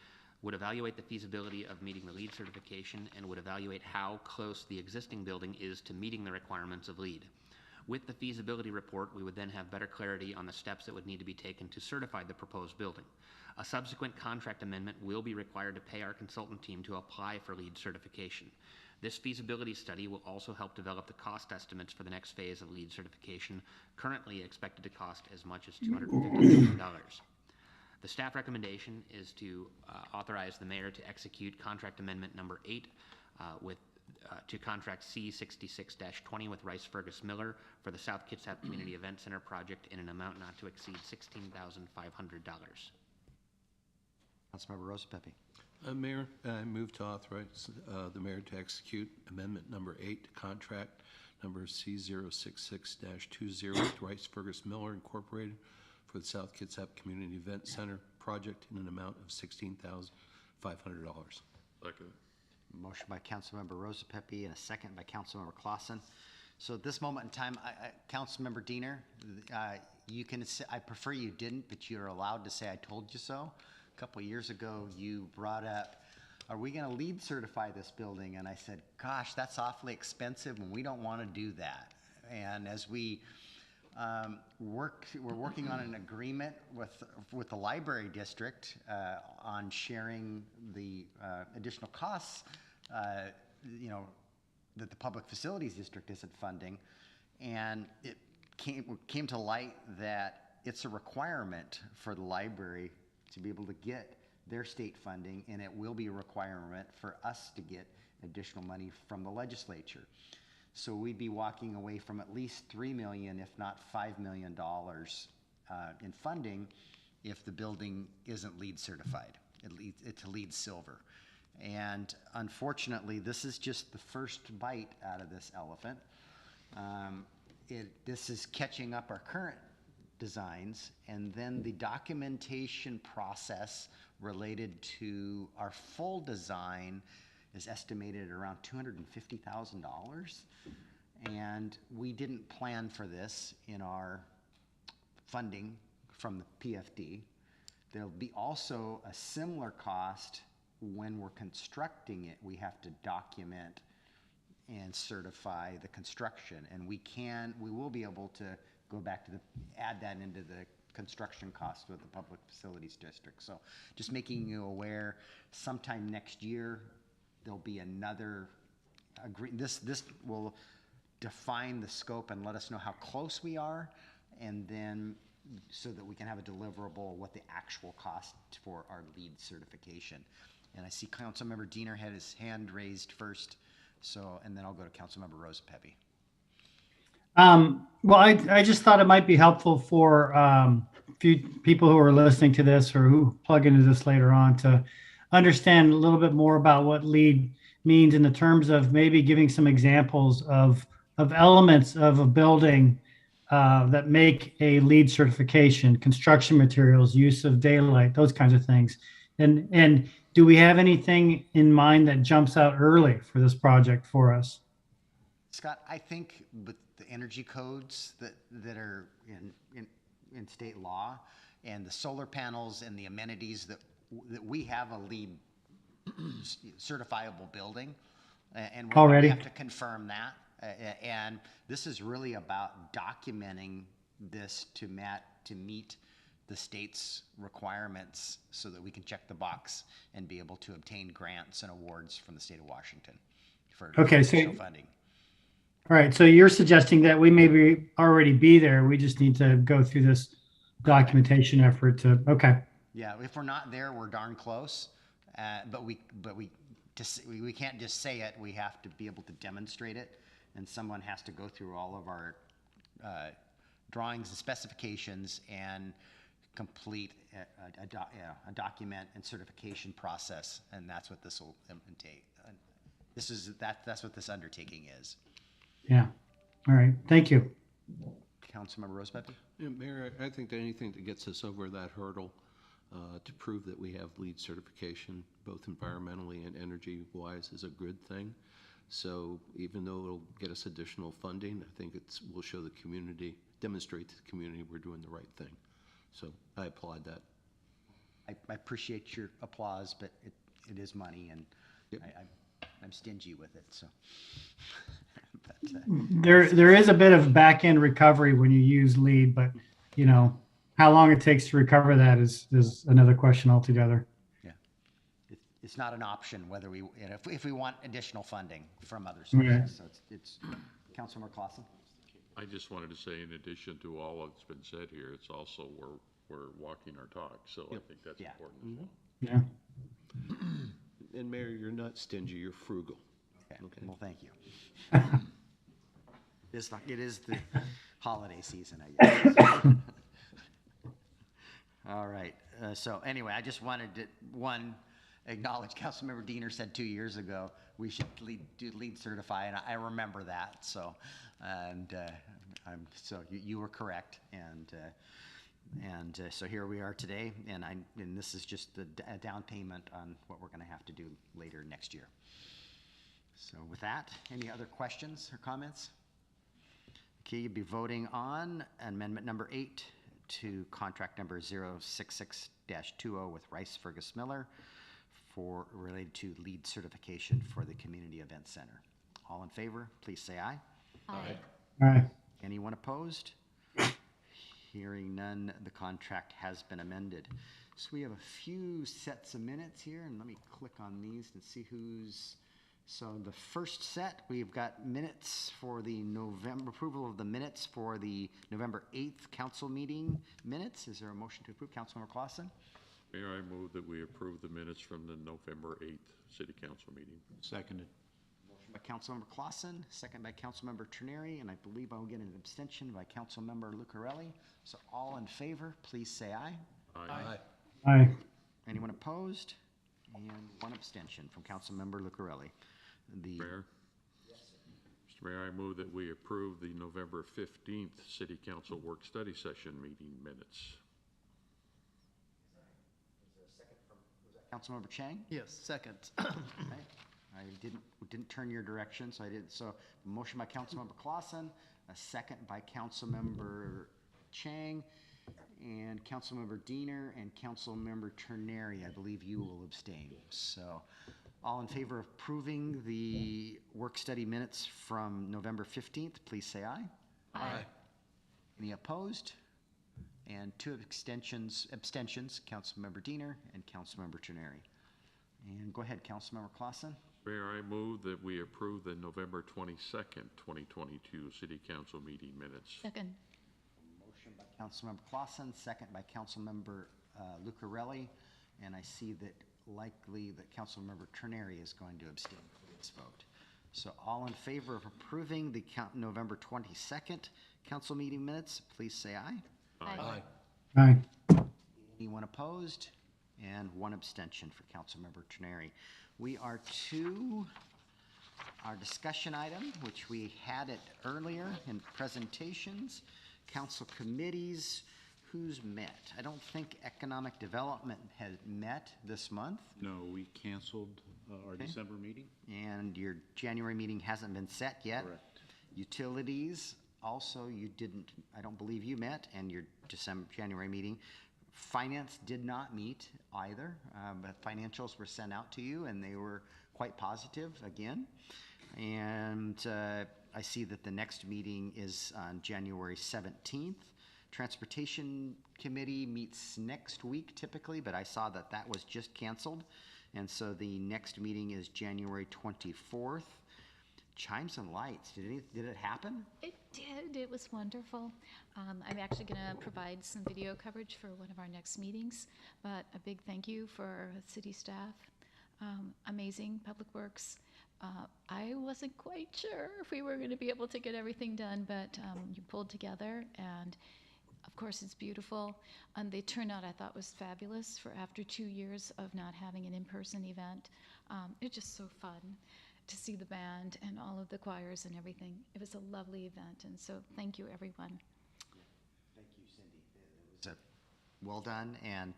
would evaluate the feasibility of meeting the LEED certification and would evaluate how close the existing building is to meeting the requirements of LEED. With the feasibility report, we would then have better clarity on the steps that would need to be taken to certify the proposed building. A subsequent contract amendment will be required to pay our consultant team to apply for LEED certification. This feasibility study will also help develop the cost estimates for the next phase of LEED certification, currently expected to cost as much as $250,000. The staff recommendation is to authorize the mayor to execute contract amendment number 8 to contract C66-20 with Rice Fergus Miller for the South Kitsap Community Event Center project in an amount not to exceed $16,500. Councilmember Rosa Pepe. Mayor, I move to authorize the mayor to execute amendment number 8 to contract number C066-20 with Rice Fergus Miller Incorporated for the South Kitsap Community Event Center project in an amount of $16,500. Second. Motion by Councilmember Rosa Pepe and a second by Councilmember Clausen. So at this moment in time, Councilmember Diener, you can say, I prefer you didn't, but you're allowed to say I told you so. A couple of years ago, you brought up, are we going to LEED certify this building? And I said, gosh, that's awfully expensive and we don't want to do that. And as we we're working on an agreement with the library district on sharing the additional costs, that the public facilities district isn't funding, and it came to light that it's a requirement for the library to be able to get their state funding, and it will be a requirement for us to get additional money from the legislature. So we'd be walking away from at least $3 million, if not $5 million in funding if the building isn't LEED certified. It's LEED Silver. And unfortunately, this is just the first bite out of this elephant. This is catching up our current designs, and then the documentation process related to our full design is estimated at around $250,000, and we didn't plan for this in our funding from the PFD. There'll be also a similar cost when we're constructing it. We have to document and certify the construction. And we will be able to go back to add that into the construction cost with the Public Facilities District. So just making you aware, sometime next year, there'll be another this will define the scope and let us know how close we are, and then so that we can have a deliverable what the actual cost for our LEED certification. And I see Councilmember Diener had his hand raised first, so, and then I'll go to Councilmember Rosapepe. Well, I just thought it might be helpful for few people who are listening to this or who plug into this later on to understand a little bit more about what LEED means in the terms of maybe giving some examples of elements of a building that make a LEED certification, construction materials, use of daylight, those kinds of things. And do we have anything in mind that jumps out early for this project for us? Scott, I think with the energy codes that are in state law and the solar panels and the amenities that we have a LEED certifiable building, and we have to confirm that. And this is really about documenting this to meet the state's requirements so that we can check the box and be able to obtain grants and awards from the state of Washington for additional funding. All right, so you're suggesting that we maybe already be there. We just need to go through this documentation effort to, okay. Yeah, if we're not there, we're darn close. But we can't just say it. We have to be able to demonstrate it, and someone has to go through all of our drawings and specifications and complete a document and certification process, and that's what this will entail. That's what this undertaking is. Yeah. All right. Thank you. Councilmember Rosepepe? Yeah, Mayor, I think that anything that gets us over that hurdle to prove that we have LEED certification, both environmentally and energy-wise, is a good thing. So even though it'll get us additional funding, I think will show the community, demonstrate to the community we're doing the right thing. So I applaud that. I appreciate your applause, but it is money, and yep. I'm stingy with it. So. There is a bit of back-end recovery when you use LEED, but you know how long it takes to recover that is another question altogether. Yeah, it's not an option whether if we want additional funding from other sources. Okay. So it's Councilmember Clausen. I just wanted to say, in addition to all that's been said here, it's also we're walking our talk. So yep. I think that's important as well. Yeah. And Mayor, you're not stingy, you're frugal. Okay. Well, thank you. It is the holiday season, I guess. All right. So anyway, I just wanted to, acknowledge Councilmember Diener said 2 years ago we should do LEED certify, and I remember that. So, so you were correct, and so here we are today, and this is just a down payment on what we're going to have to do later next year. So with that, any other questions or comments? Okay, you'll be voting on amendment number 8 to contract number 066-20 with Rice Fergus Miller related to LEED certification for the Community Event Center. All in favor, please say aye. Aye. Aye. Anyone opposed? Hearing none, the contract has been amended. So we have a few sets of minutes here, and let me click on these and see who's. So the first set, we've got minutes for the approval of the minutes for the November 8th council meeting minutes. Is there a motion to approve? Councilmember Clausen? Mayor, I move that we approve the minutes from the November 8th city council meeting. Seconded. Motion by Councilmember Clausen, second by Councilmember Terneri, and I believe I'll get an abstention by Councilmember Lucarelli. So all in favor, please say aye. Aye. Aye. Anyone opposed? And one abstention from Councilmember Lucarelli. Mayor? Yes, Mr. Mayor, I move that we approve the November 15th City Council Work Study Session meeting minutes. Is there a second from Councilmember Chang? Yes, second. Okay. I didn't turn your direction, so I did. So motion by Councilmember Clausen, a second by Councilmember Chang, and Councilmember Diener and Councilmember Terneri. I believe you will abstain. So all in favor of approving the work work-study minutes from November 15th, please say aye. Aye. Any opposed? And two abstentions, Councilmember Diener and Councilmember Terneri. And go ahead, Councilmember Clausen. Mayor, I move that we approve the November 22nd, 2022 City Council meeting minutes. Second. Motion by Councilmember Clausen, second by Councilmember Lucarelli. And I see that likely that Councilmember Terneri is going to abstain from this vote. So all in favor of approving the November 22nd council meeting minutes, please say aye. Aye. Aye. Anyone opposed? And one abstention for Councilmember Terneri. We are to our discussion item, which we had it earlier in presentations. Council committees, who's met? I don't think Economic Development has met this month. No, we canceled our Okay. December meeting. And your January meeting hasn't been set yet. Correct. Utilities, also you didn't, I don't believe you met, and your January meeting. Finance did not meet either, but financials were sent out to you and they were quite positive again. And I see that the next meeting is on January 17th. Transportation Committee meets next week typically, but I saw that that was just canceled. And so the next meeting is January 24th. Chimes and Lights, did it happen? It did. It was wonderful. I'm actually going to provide some video coverage for one of our next meetings, but a big thank you for city staff. Amazing Public Works. I wasn't quite sure if we were going to be able to get everything done, but you pulled together, and of course it's beautiful. And the turnout I thought was fabulous for after 2 years of not having an in-person event. It's just so fun to see the band and all of the choirs and everything. It was a lovely event, and so thank you, everyone. Thank you, Cindy. It was well done, and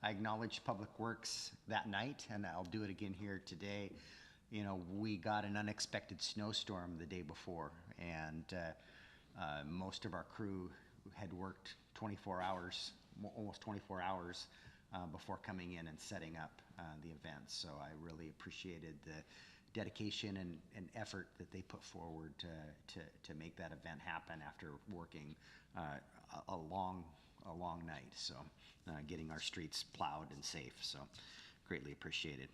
I acknowledged Public Works that night, and I'll do it again here today. You know, we got an unexpected snowstorm the day before, and most of our crew had worked 24 hours, almost 24 hours before coming in and setting up the event. So I really appreciated the dedication and effort that they put forward to make that event happen after working a long night. So getting our streets plowed and safe. So greatly appreciated.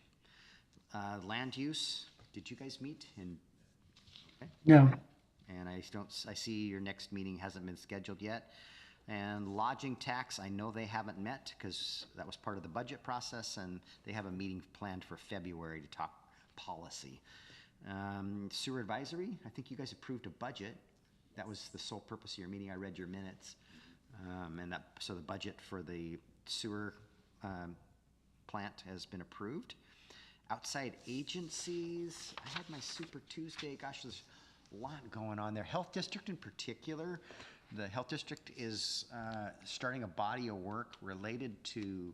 Land use, did you guys meet? Okay. No. And I see your next meeting hasn't been scheduled yet. And lodging tax, I know they haven't met because that was part of the budget process, and they have a meeting planned for February to talk policy. Sewer advisory, I think you guys approved a budget. That was the sole purpose of your meeting. I read your minutes. So the budget for the sewer plant has been approved. Outside agencies, I had my Super Tuesday. Gosh, there's a lot going on there. Health District in particular, the Health District is starting a body of work related to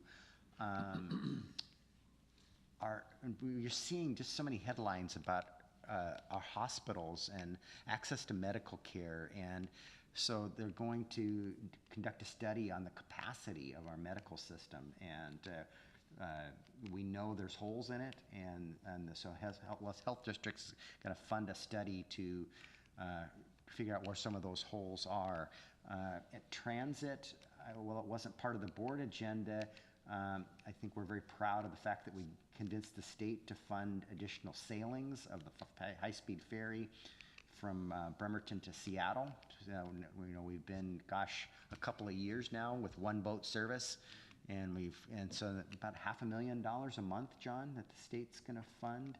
you're seeing just so many headlines about our hospitals and access to medical care, and so they're going to conduct a study on the capacity of our medical system, and we know there's holes in it, and so Health District's going to fund a study to figure out where some of those holes are. At transit, well, it wasn't part of the board agenda. I think we're very proud of the fact that we convinced the state to fund additional sailings of the high-speed ferry from Bremerton to Seattle. We've been, a couple of years now with one boat service, and so about $500,000 a month, John, that the state's going to fund.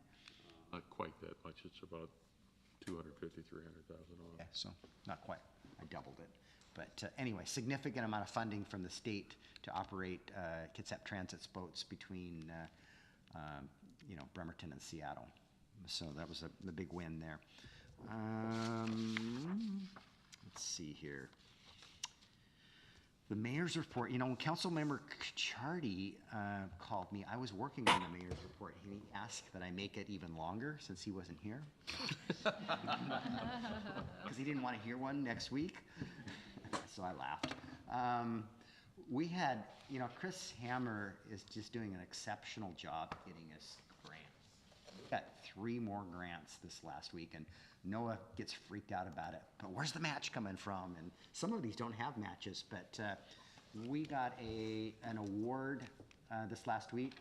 Not quite that much. It's about $250,000, $300,000. Yeah, so not quite. I doubled it. But anyway, significant amount of funding from the state to operate Kitsap Transit's boats between Bremerton and Seattle. So that was the big win there. Let's see here. The mayor's report, when Councilmember Kachardi called me, I was working on the mayor's report. He asked that I make it even longer since he wasn't here. Because he didn't want to hear one next week. So I laughed. We had, Chris Hammer is just doing an exceptional job getting us grants. got 3 more grants this last week, and Noah gets freaked out about it. But where's the match coming from? And some of these don't have matches, but we got an award this last week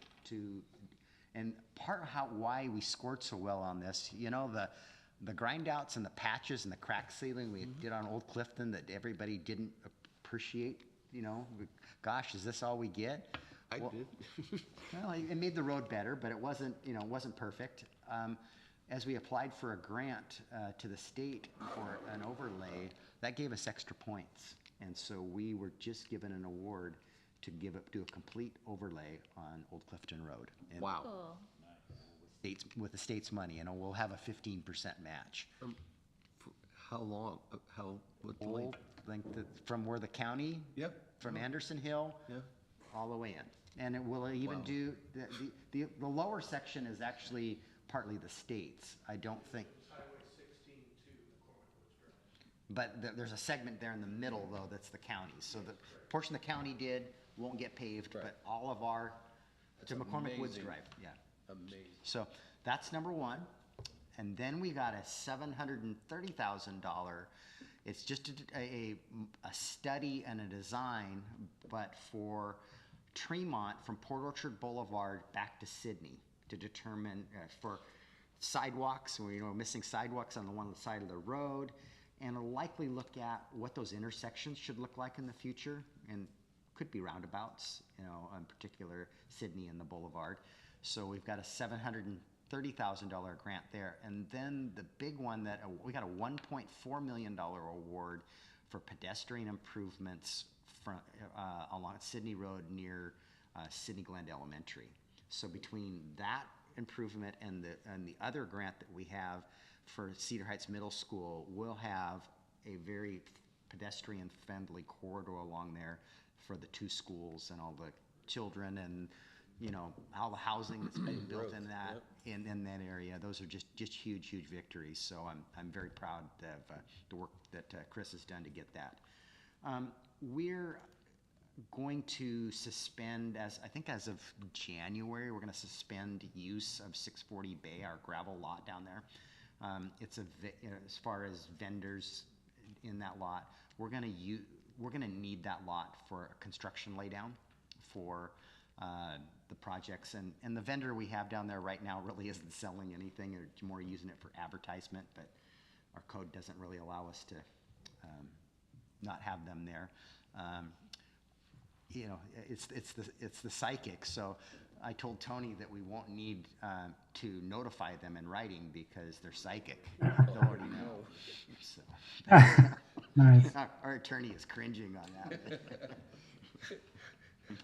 and part of why we scored so well on this, you know, the grind outs and the patches and the crack sealing we did on Old Clifton that everybody didn't appreciate, you know, gosh, is this all we get? I did. Well, it made the road better, but it wasn't, you know, wasn't perfect. As we applied for a grant to the state for an overlay, that gave us extra points. And so we were just given an award to do a complete overlay on Old Clifton Road. And Wow. Cool. with the state's money, and we'll have a 15% match. How long? What the length? From where the county, Yep. from Anderson Hill, Yeah. all the way in. And it will even Wow. do, the lower section is actually partly the state's. I don't think. But there's a segment there in the middle, though, that's the county's. So the portion the county did won't get paved, but all of our, to McCormick Woods amazing. Drive, yeah. Amazing. So that's number one. And then we got a $730,000. It's just a study and a design, but for Tremont from Port Orchard Boulevard back to Sydney to determine for sidewalks, we're missing sidewalks on the one side of the road, and it'll likely look at what those intersections should look like in the future, and could be roundabouts, you know, in particular Sydney and the Boulevard. So we've got a $730,000 grant there. And then the big one that we got a $1.4 million award for pedestrian improvements along Sydney Road near Sydney Glen Elementary. So between that improvement and the other grant that we have for Cedar Heights Middle School, we'll have a very pedestrian-friendly corridor along there for the 2 schools and all the children and, you know, all the housing that's been built in that in that area. Those are just huge victories. So I'm very proud of the work that Chris has done to get that. We're going to suspend, as of January, we're going to suspend use of 640 Bay, our gravel lot down there. It's as far as vendors in that lot, we're going to need that lot for a construction laydown for the projects, and the vendor we have down there right now really isn't selling anything. They're more using it for advertisement, but our code doesn't really allow us to not have them there. You know, it's the psychic. So I told Tony that we won't need to notify them in writing because they're psychic. They'll already know. So. Nice. Our attorney is cringing on that.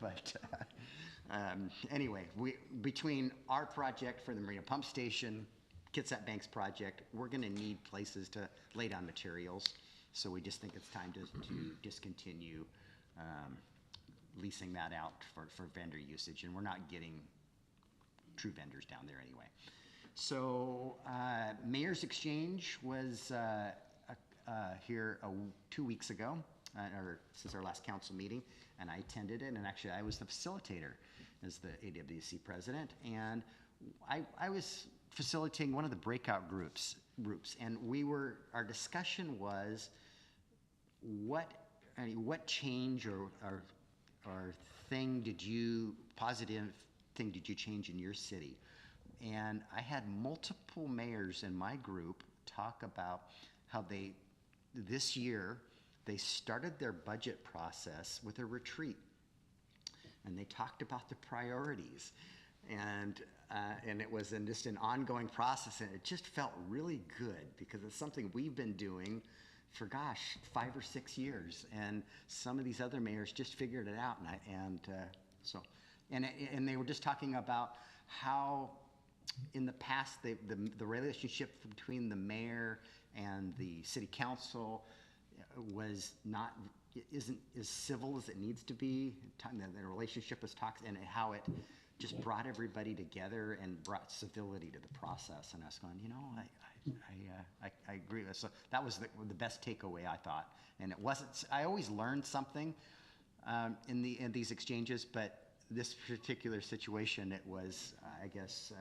But anyway, between our project for the Marina Pump Station, Kitsap Banks project, we're going to need places to lay down materials. So we just think it's time to discontinue leasing that out for vendor usage, and we're not getting true vendors down there anyway. So Mayor's Exchange was here 2 weeks ago, or since our last council meeting, and I attended it, and actually I was the facilitator as the AWC president, and I was facilitating one of the breakout groups, and our discussion was what change or positive thing did you change in your city? And I had multiple mayors in my group talk about how this year, they started their budget process with a retreat, and they talked about the priorities, and it was just an ongoing process, and it just felt really good because it's something we've been doing for 5 or 6 years, and some of these other mayors just figured it out, and they were just talking about how in the past the relationship between the mayor and the city council isn't as civil as it needs to be. The relationship was toxic, and how it just brought everybody together and brought civility to the process. And I was going, I agree with. So that was the best takeaway, I thought. And it wasn't. I always learned something in these exchanges, but this particular situation, it was I guess,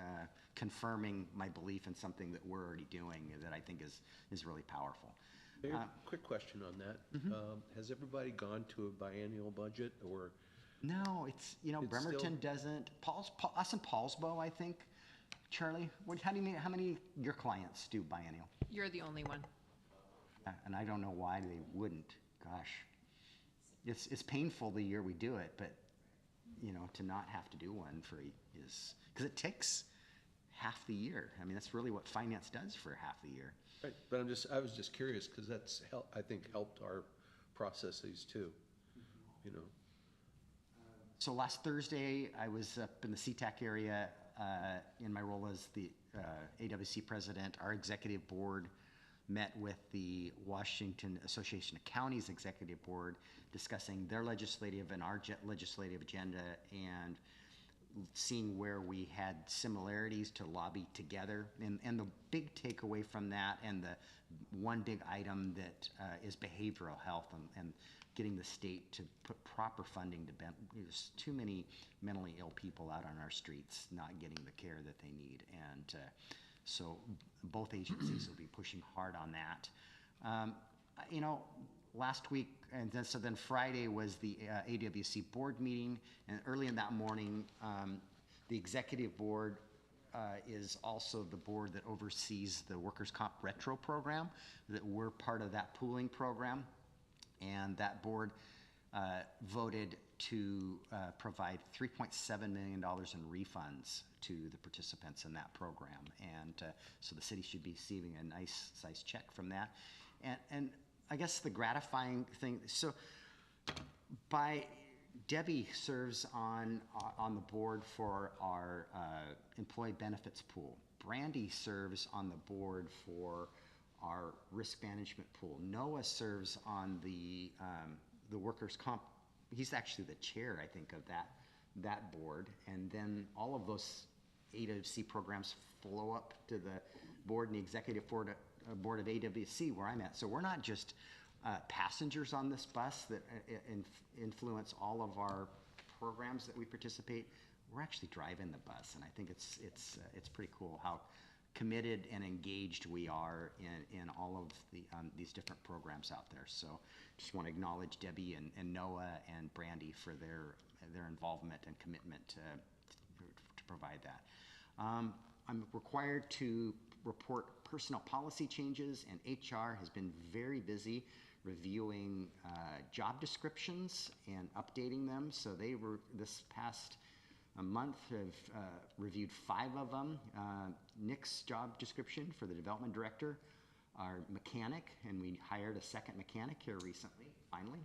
confirming my belief in something that we're already doing that I think is really powerful. Mayor, quick question on that. Has everybody gone to a biennial budget, or? No, it's, you know, It's Bremerton still- doesn't. Us and Paulsbo, I think. Charlie, how many of your clients do biennial? You're the only one. And I don't know why they wouldn't. Gosh, it's painful the year we do it, but you know, to not have to do one is because it takes half the year. I mean, that's really what finance does for half the year. Right, but I was just curious, because that's, I think, helped our processes too, you know? So last Thursday, I was up in the SeaTac area in my role as the AWC president. Our executive board met with the Washington Association of Counties Executive Board, discussing their legislative and our legislative agenda, and seeing where we had similarities to lobby together. And the big takeaway from that, and the one big item that is behavioral health, and getting the state to put proper funding to there's too many mentally ill people out on our streets not getting the care that they need. And so both agencies will be pushing hard on that. You know, last week, and then Friday was the AWC board meeting, and early in that morning, the executive board is also the board that oversees the workers' comp retro program, that we're part of that pooling program, and that board voted to provide $3.7 million in refunds to the participants in that program, and so the city should be receiving a nice size check from that. And I guess the gratifying thing, so Debbie serves on the board for our employee benefits pool. Brandy serves on the board for our risk management pool. Noah serves on the workers' comp. He's actually the chair, I think, of that board. And then all of those AWC programs flow up to the board and the executive board of AWC, where I'm at. So we're not just passengers on this bus that influence all of our programs that we participate. We're actually driving the bus, and I think it's pretty cool how committed and engaged we are in all of these different programs out there. So just want to acknowledge Debbie and Noah and Brandy for their involvement and commitment to provide that. I'm required to report personnel policy changes, and HR has been very busy reviewing job descriptions and updating them. So they were, this past month, have reviewed 5 of them. Nick's job description for the development director, our mechanic, and we hired a second mechanic here recently, finally.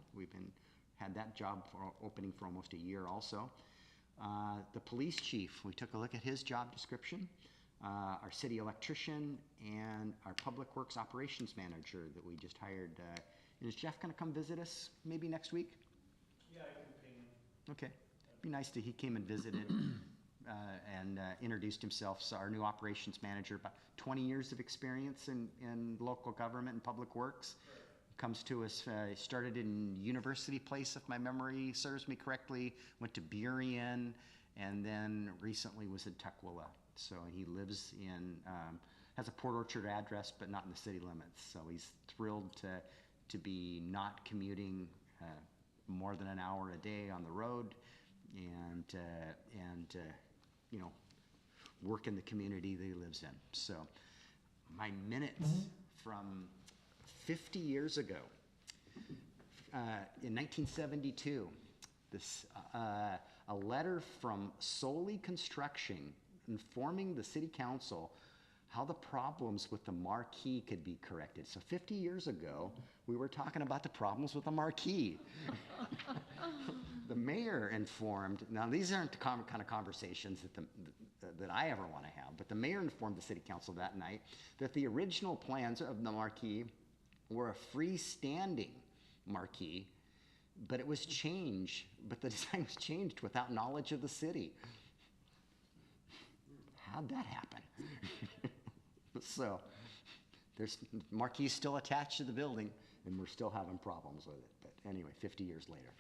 Had that job opening for almost a year also. The police chief, we took a look at his job description. Our city electrician, and our public works operations manager that we just hired. Is Jeff going to come visit us maybe next week? Yeah, I can ping him. Okay. Be nice to, he came and visited and introduced himself. So our new operations manager, about 20 years of experience in local government and public works. Comes to us, started in University Place, if my memory serves me correctly, went to Burien, and then recently was in Tukwila. So he lives in, has a Port Orchard address, but not in the city limits. So he's thrilled to be not commuting more than an hour a day on the road, and you know, work in the community that he lives in. So my minutes from 50 years ago, in 1972, a letter from Solely Construction informing the city council how the problems with the marquee could be corrected. So 50 years ago, we were talking about the problems with the marquee. The mayor informed, now these aren't the kind of conversations that I ever want to have, but the mayor informed the city council that night that the original plans of the marquee were a freestanding marquee, but it was changed, but the design was changed without knowledge of the city. How'd that happen? So there's marquees still attached to the building, and we're still having problems with it. But anyway, 50 years later.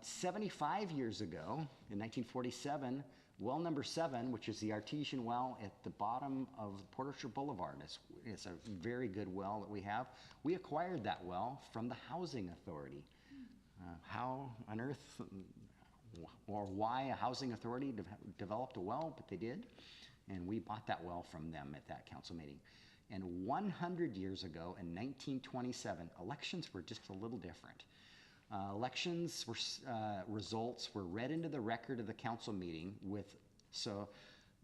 75 years ago, in 1947, Well number 7, which is the artesian well at the bottom of Port Orchard Boulevard. It's a very good well that we have. We acquired that well from the Housing Authority. How on earth or why a housing authority developed a well, but they did. And we bought that well from them at that council meeting. And 100 years ago in 1927, elections were just a little different. Elections were, results were read into the record of the council meeting with, so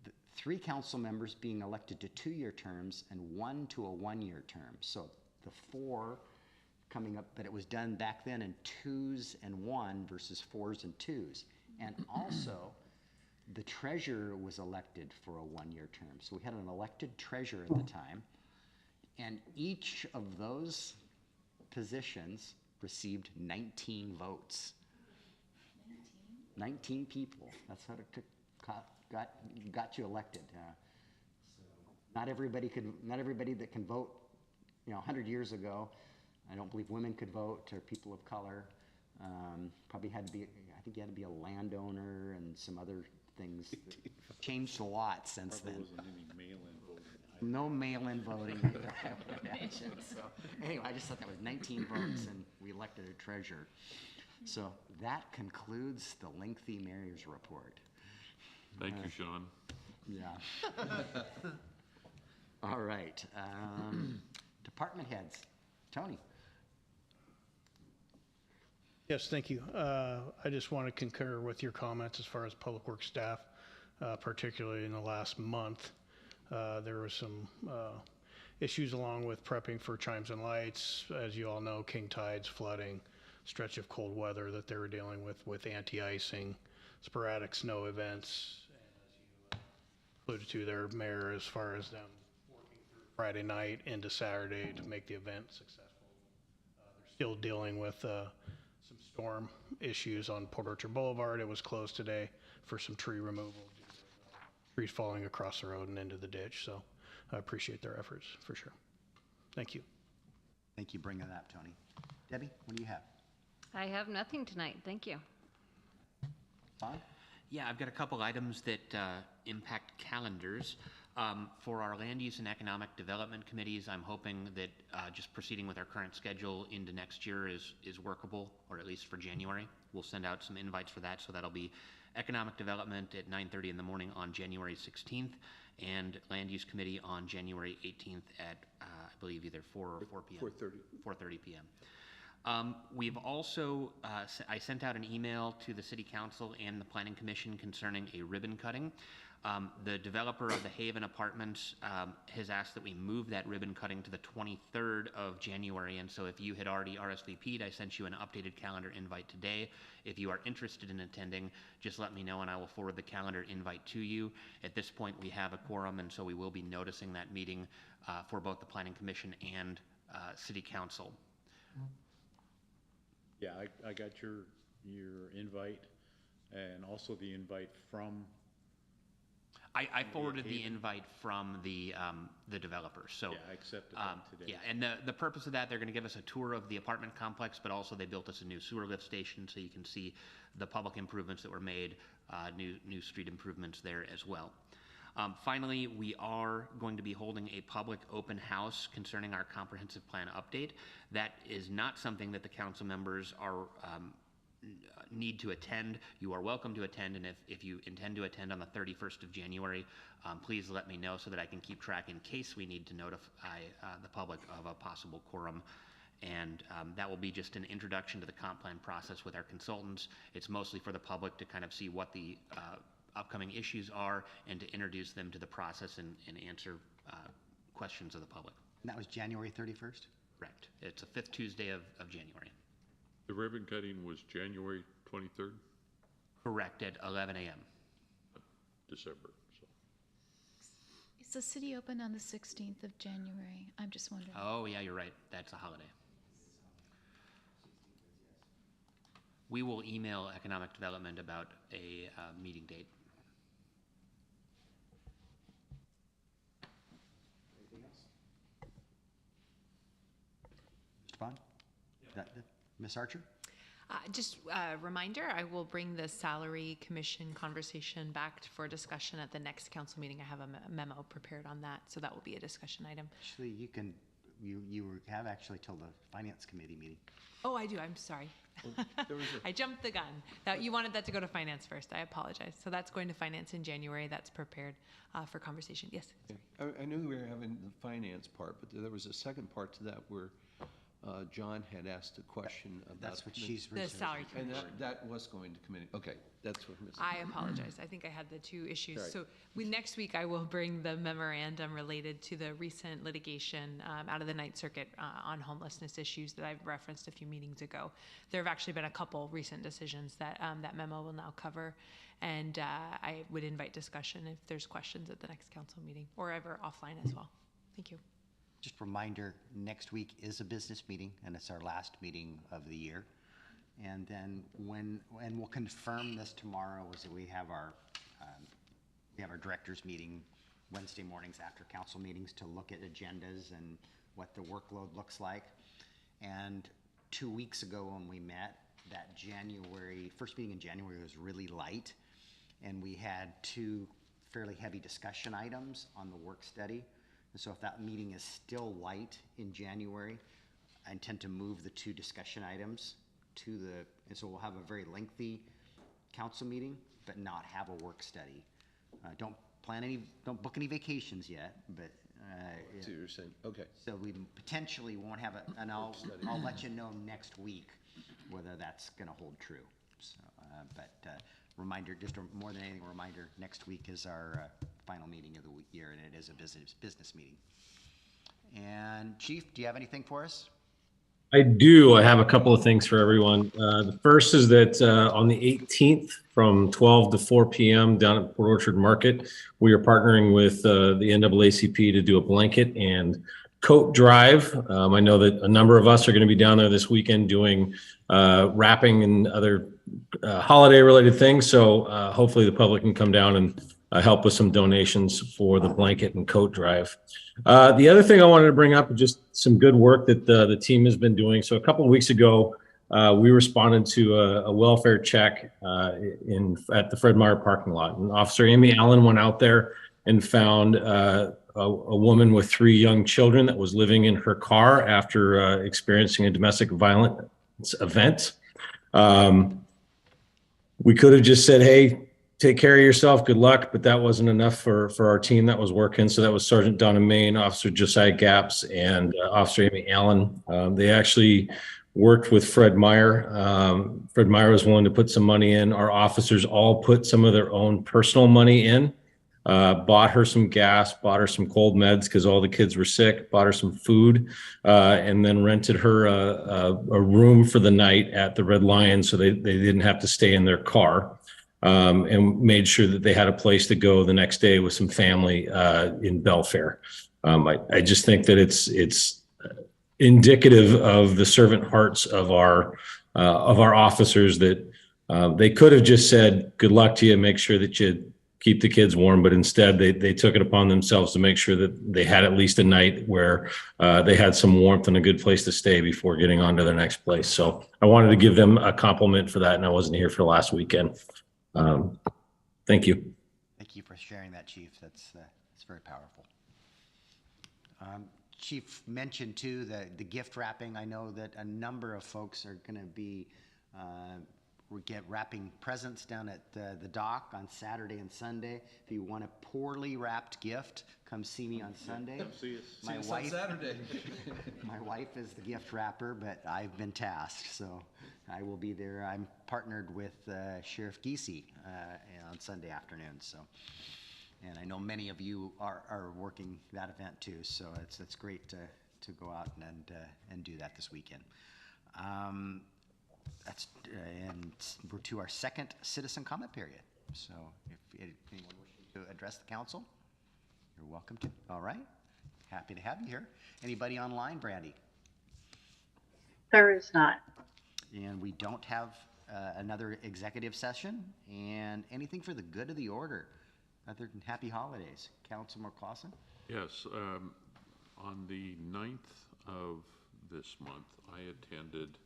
the 3 council members being elected to 2-year terms and 1 to a 1-year term. So the 4 coming up, but it was done back then in 2s and 1 versus 4s and 2s. And also, the treasurer was elected for a 1-year term. So we had an elected treasurer at the time, and each of those positions received 19 votes. 19 people. That's how it took, got you elected. Not everybody that can vote, 100 years ago, I don't believe women could vote or people of color. Probably had to be, I think you had to be a landowner and some other things. Changed a lot since then. There wasn't any mail-in voting. No mail-in voting either, I would imagine. So anyway, I just thought that was 19 votes and we elected a treasurer. So that concludes the lengthy mayor's report. Thank you, Sean. Yeah. All right. Department heads. Tony. Yes, thank you. I just want to concur with your comments as far as public works staff, particularly in the last month. There were some issues along with prepping for chimes and lights. As you all know, king tides, flooding, stretch of cold weather that they were dealing with anti-icing, sporadic snow events. And as you alluded to their mayor, as far as them working through Friday night into Saturday to make the event successful. They're still dealing with some storm issues on Port Orchard Boulevard. It was closed today for some tree removal. Trees falling across the road and into the ditch. So I appreciate their efforts for sure. Thank you. Thank you for bringing that up, Tony. Debbie, what do you have? I have nothing tonight. Thank you. Fine. Yeah, I've got a couple items that impact calendars. For our land use and economic development committees, I'm hoping that just proceeding with our current schedule into next year is workable, or at least for January. We'll send out some invites for that, so that'll be economic development at 9:30 in the morning on January 16th, and land use committee on January 18th at, I believe, either 4 or 4 p.m. 4:30 p.m. We've also, I sent out an email to the City Council and the Planning Commission concerning a ribbon cutting. The developer of the Haven Apartments has asked that we move that ribbon cutting to the 23rd of January, and so if you had already RSVP'd, I sent you an updated calendar invite today. If you are interested in attending, just let me know and I will forward the calendar invite to you. At this point, we have a quorum, and so we will be noticing that meeting for both the Planning Commission and City Council. Yeah, I got your invite and also the invite from. I forwarded the invite from the developer. So yeah, I accepted that today. Yeah, and the purpose of that, they're going to give us a tour of the apartment complex, but also they built us a new sewer lift station, so you can see the public improvements that were made, new street improvements there as well. Finally, we are going to be holding a public open house concerning our comprehensive plan update. That is not something that the council members are need to attend. You are welcome to attend, and if you intend to attend on the 31st of January, please let me know so that I can keep track in case we need to notify the public of a possible quorum. And that will be just an introduction to the comp plan process with our consultants. It's mostly for the public to kind of see what the upcoming issues are and to introduce them to the process and answer questions of the public. And that was January 31st? Correct. It's the 5th Tuesday of January. The ribbon cutting was January 23rd? Correct, at 11 a.m. December. So. Is the city open on the 16th of January? I'm just wondering. Oh, yeah, you're right. That's a holiday. We will email economic development about a meeting date. Anything else? Mr. Bond? Ms. Archer? Just a reminder, I will bring the salary commission conversation back for discussion at the next council meeting. I have a memo prepared on that, so that will be a discussion item. Actually, you have actually till the finance committee meeting. Oh, I do. I'm sorry. I jumped the gun. You wanted that to go to finance first. I apologize. So that's going to finance in January. That's prepared for conversation. Yes. I knew we were having the finance part, but there was a second part to that where John had asked a question about. That's what she's the salary and commission. that was going to committee. Okay, that's what I'm missing. I apologize. I think I had the two issues. Right. So next week I will bring the memorandum related to the recent litigation out of the Ninth Circuit on homelessness issues that I've referenced a few meetings ago. There have actually been a couple recent decisions that that memo will now cover, and I would invite discussion if there's questions at the next council meeting or ever offline as well. Thank you. Just a reminder, next week is a business meeting, and it's our last meeting of the year. And then and we'll confirm this tomorrow, is we have our directors meeting Wednesday mornings after council meetings to look at agendas and what the workload looks like. And 2 weeks ago when we met, that first meeting in January was really light, and we had 2 fairly heavy discussion items on the work study. And so if that meeting is still light in January, I intend to move the 2 discussion items and so we'll have a very lengthy council meeting, but not have a work study. Don't book any vacations yet, but. So you're saying, okay. So we potentially won't have and I'll let you know next week whether that's gonna hold true. So, reminder, just more than anything, a reminder, next week is our final meeting of the year, and it is a business meeting. And Chief, do you have anything for us? I do. I have a couple of things for everyone. The first is that on the 18th from 12 to 4 p.m. down at Port Orchard Market, we are partnering with the NAACP to do a blanket and coat drive. I know that a number of us are going to be down there this weekend doing wrapping and other holiday related things. So hopefully the public can come down and help with some donations for the blanket and coat drive. The other thing I wanted to bring up is just some good work that the team has been doing. So a couple of weeks ago, we responded to a welfare check at the Fred Meyer parking lot. And Officer Amy Allen went out there and found a woman with 3 young children that was living in her car after experiencing a domestic violence event. We could have just said, hey, take care of yourself, good luck, but that wasn't enough for our team that was working. So that was Sergeant Donna Main, Officer Josiah Gaps, and Officer Amy Allen. They actually worked with Fred Meyer. Fred Meyer was willing to put some money in. Our officers all put some of their own personal money in, bought her some gas, bought her some cold meds because all the kids were sick, bought her some food, and then rented her a room for the night at the Red Lion so they didn't have to stay in their car. And made sure that they had a place to go the next day with some family in Belfair. I just think that it's indicative of the servant hearts of our officers that they could have just said, good luck to you, make sure that you keep the kids warm, but instead they took it upon themselves to make sure that they had at least a night where they had some warmth and a good place to stay before getting on to their next place. So I wanted to give them a compliment for that, and I wasn't here for last weekend. Thank you. Thank you for sharing that, Chief. That's very powerful. Chief mentioned too the gift wrapping. I know that a number of folks are going to be wrapping presents down at the dock on Saturday and Sunday. If you want a poorly wrapped gift, come see me on Sunday. Come see us. My See us wife, on Saturday. my wife is the gift wrapper, but I've been tasked, so I will be there. I'm partnered with Sheriff Giese on Sunday afternoon, so. And I know many of you are working that event too, so it's great to go out and do that this weekend. And we're to our second citizen comment period. So if anyone wishes to address the council, you're welcome to. All right, happy to have you here. Anybody online, Brandy? There is not. And we don't have another executive session. And anything for the good of the order, other than happy holidays. Councilman Clausen? Yes, on the 9th of this month, I attended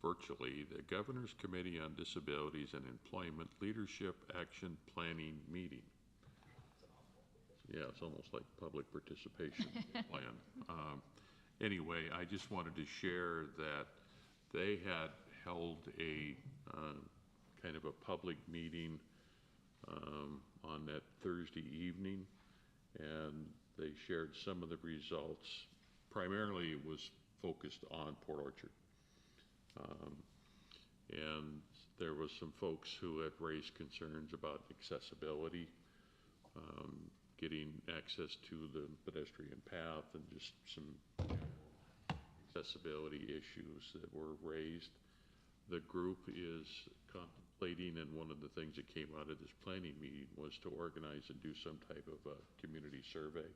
virtually the Governor's Committee on Disabilities and Employment Leadership Action Planning meeting. Yeah, it's almost like public participation plan. Anyway, I just wanted to share that they had held a kind of a public meeting on that Thursday evening, and they shared some of the results. Primarily, it was focused on Port Orchard. And there was some folks who had raised concerns about accessibility, getting access to the pedestrian path, and just some accessibility issues that were raised. The group is contemplating, and one of the things that came out of this planning meeting was to organize and do some type of a community survey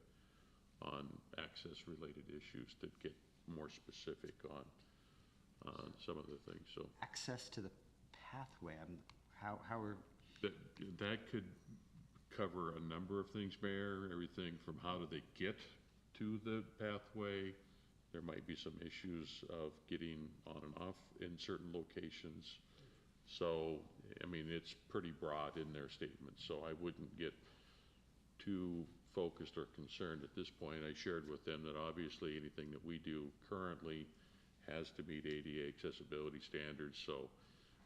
on access-related issues to get more specific on some of the things. So Access to the pathway, how are, that could cover a number of things, Mayor. Everything from how do they get to the pathway. There might be some issues of getting on and off in certain locations. So, I mean, it's pretty broad in their statement, so I wouldn't get too focused or concerned at this point. I shared with them that obviously anything that we do currently has to meet ADA accessibility standards, so,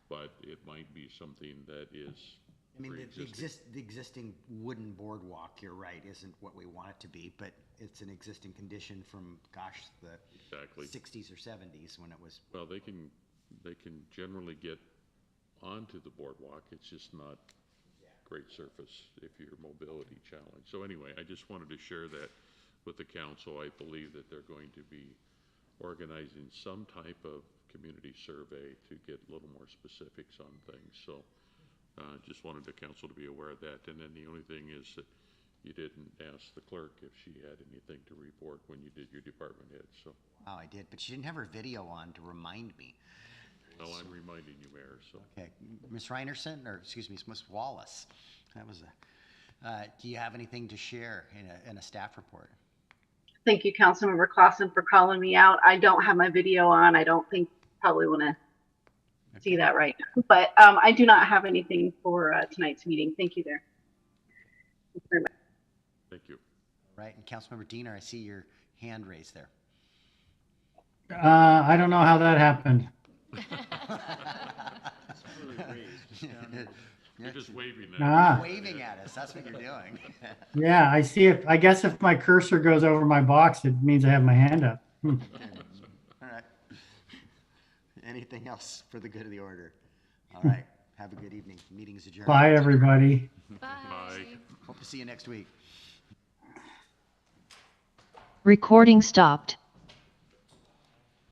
but it might be something that is I mean, the existing wooden boardwalk, you're right, isn't what we want it to be, but it's an existing condition from, gosh, the Exactly. 60s or 70s when it was. Well, they can generally get onto the boardwalk. It's just not great surface if you're mobility challenged. So anyway, I just wanted to share that with the council. I believe that they're going to be organizing some type of community survey to get a little more specifics on things. So just wanted the council to be aware of that. And then the only thing is that you didn't ask the clerk if she had anything to report when you did your department head. So. Oh, I did, but she didn't have her video on to remind me. Well, I'm reminding you, Mayor. So. Okay, Ms. Reinerson, or excuse me, Ms. Wallace. That was a. Do you have anything to share in a staff report? Thank you, Councilmember Clausen, for calling me out. I don't have my video on. I don't think probably want to see that right now. But I do not have anything for tonight's meeting. Thank you there. Thank you very much. Thank you. Right, and Councilmember Diener, I see your hand raised there. I don't know how that happened. You're just waving at Ah. us. Waving at us, that's what you're doing. Yeah, I guess if my cursor goes over my box, it means I have my hand up. All right. Anything else for the good of the order? All right, have a good evening. Meeting's adjourned. Bye, everybody. Bye. Hope to see you next week. Recording stopped.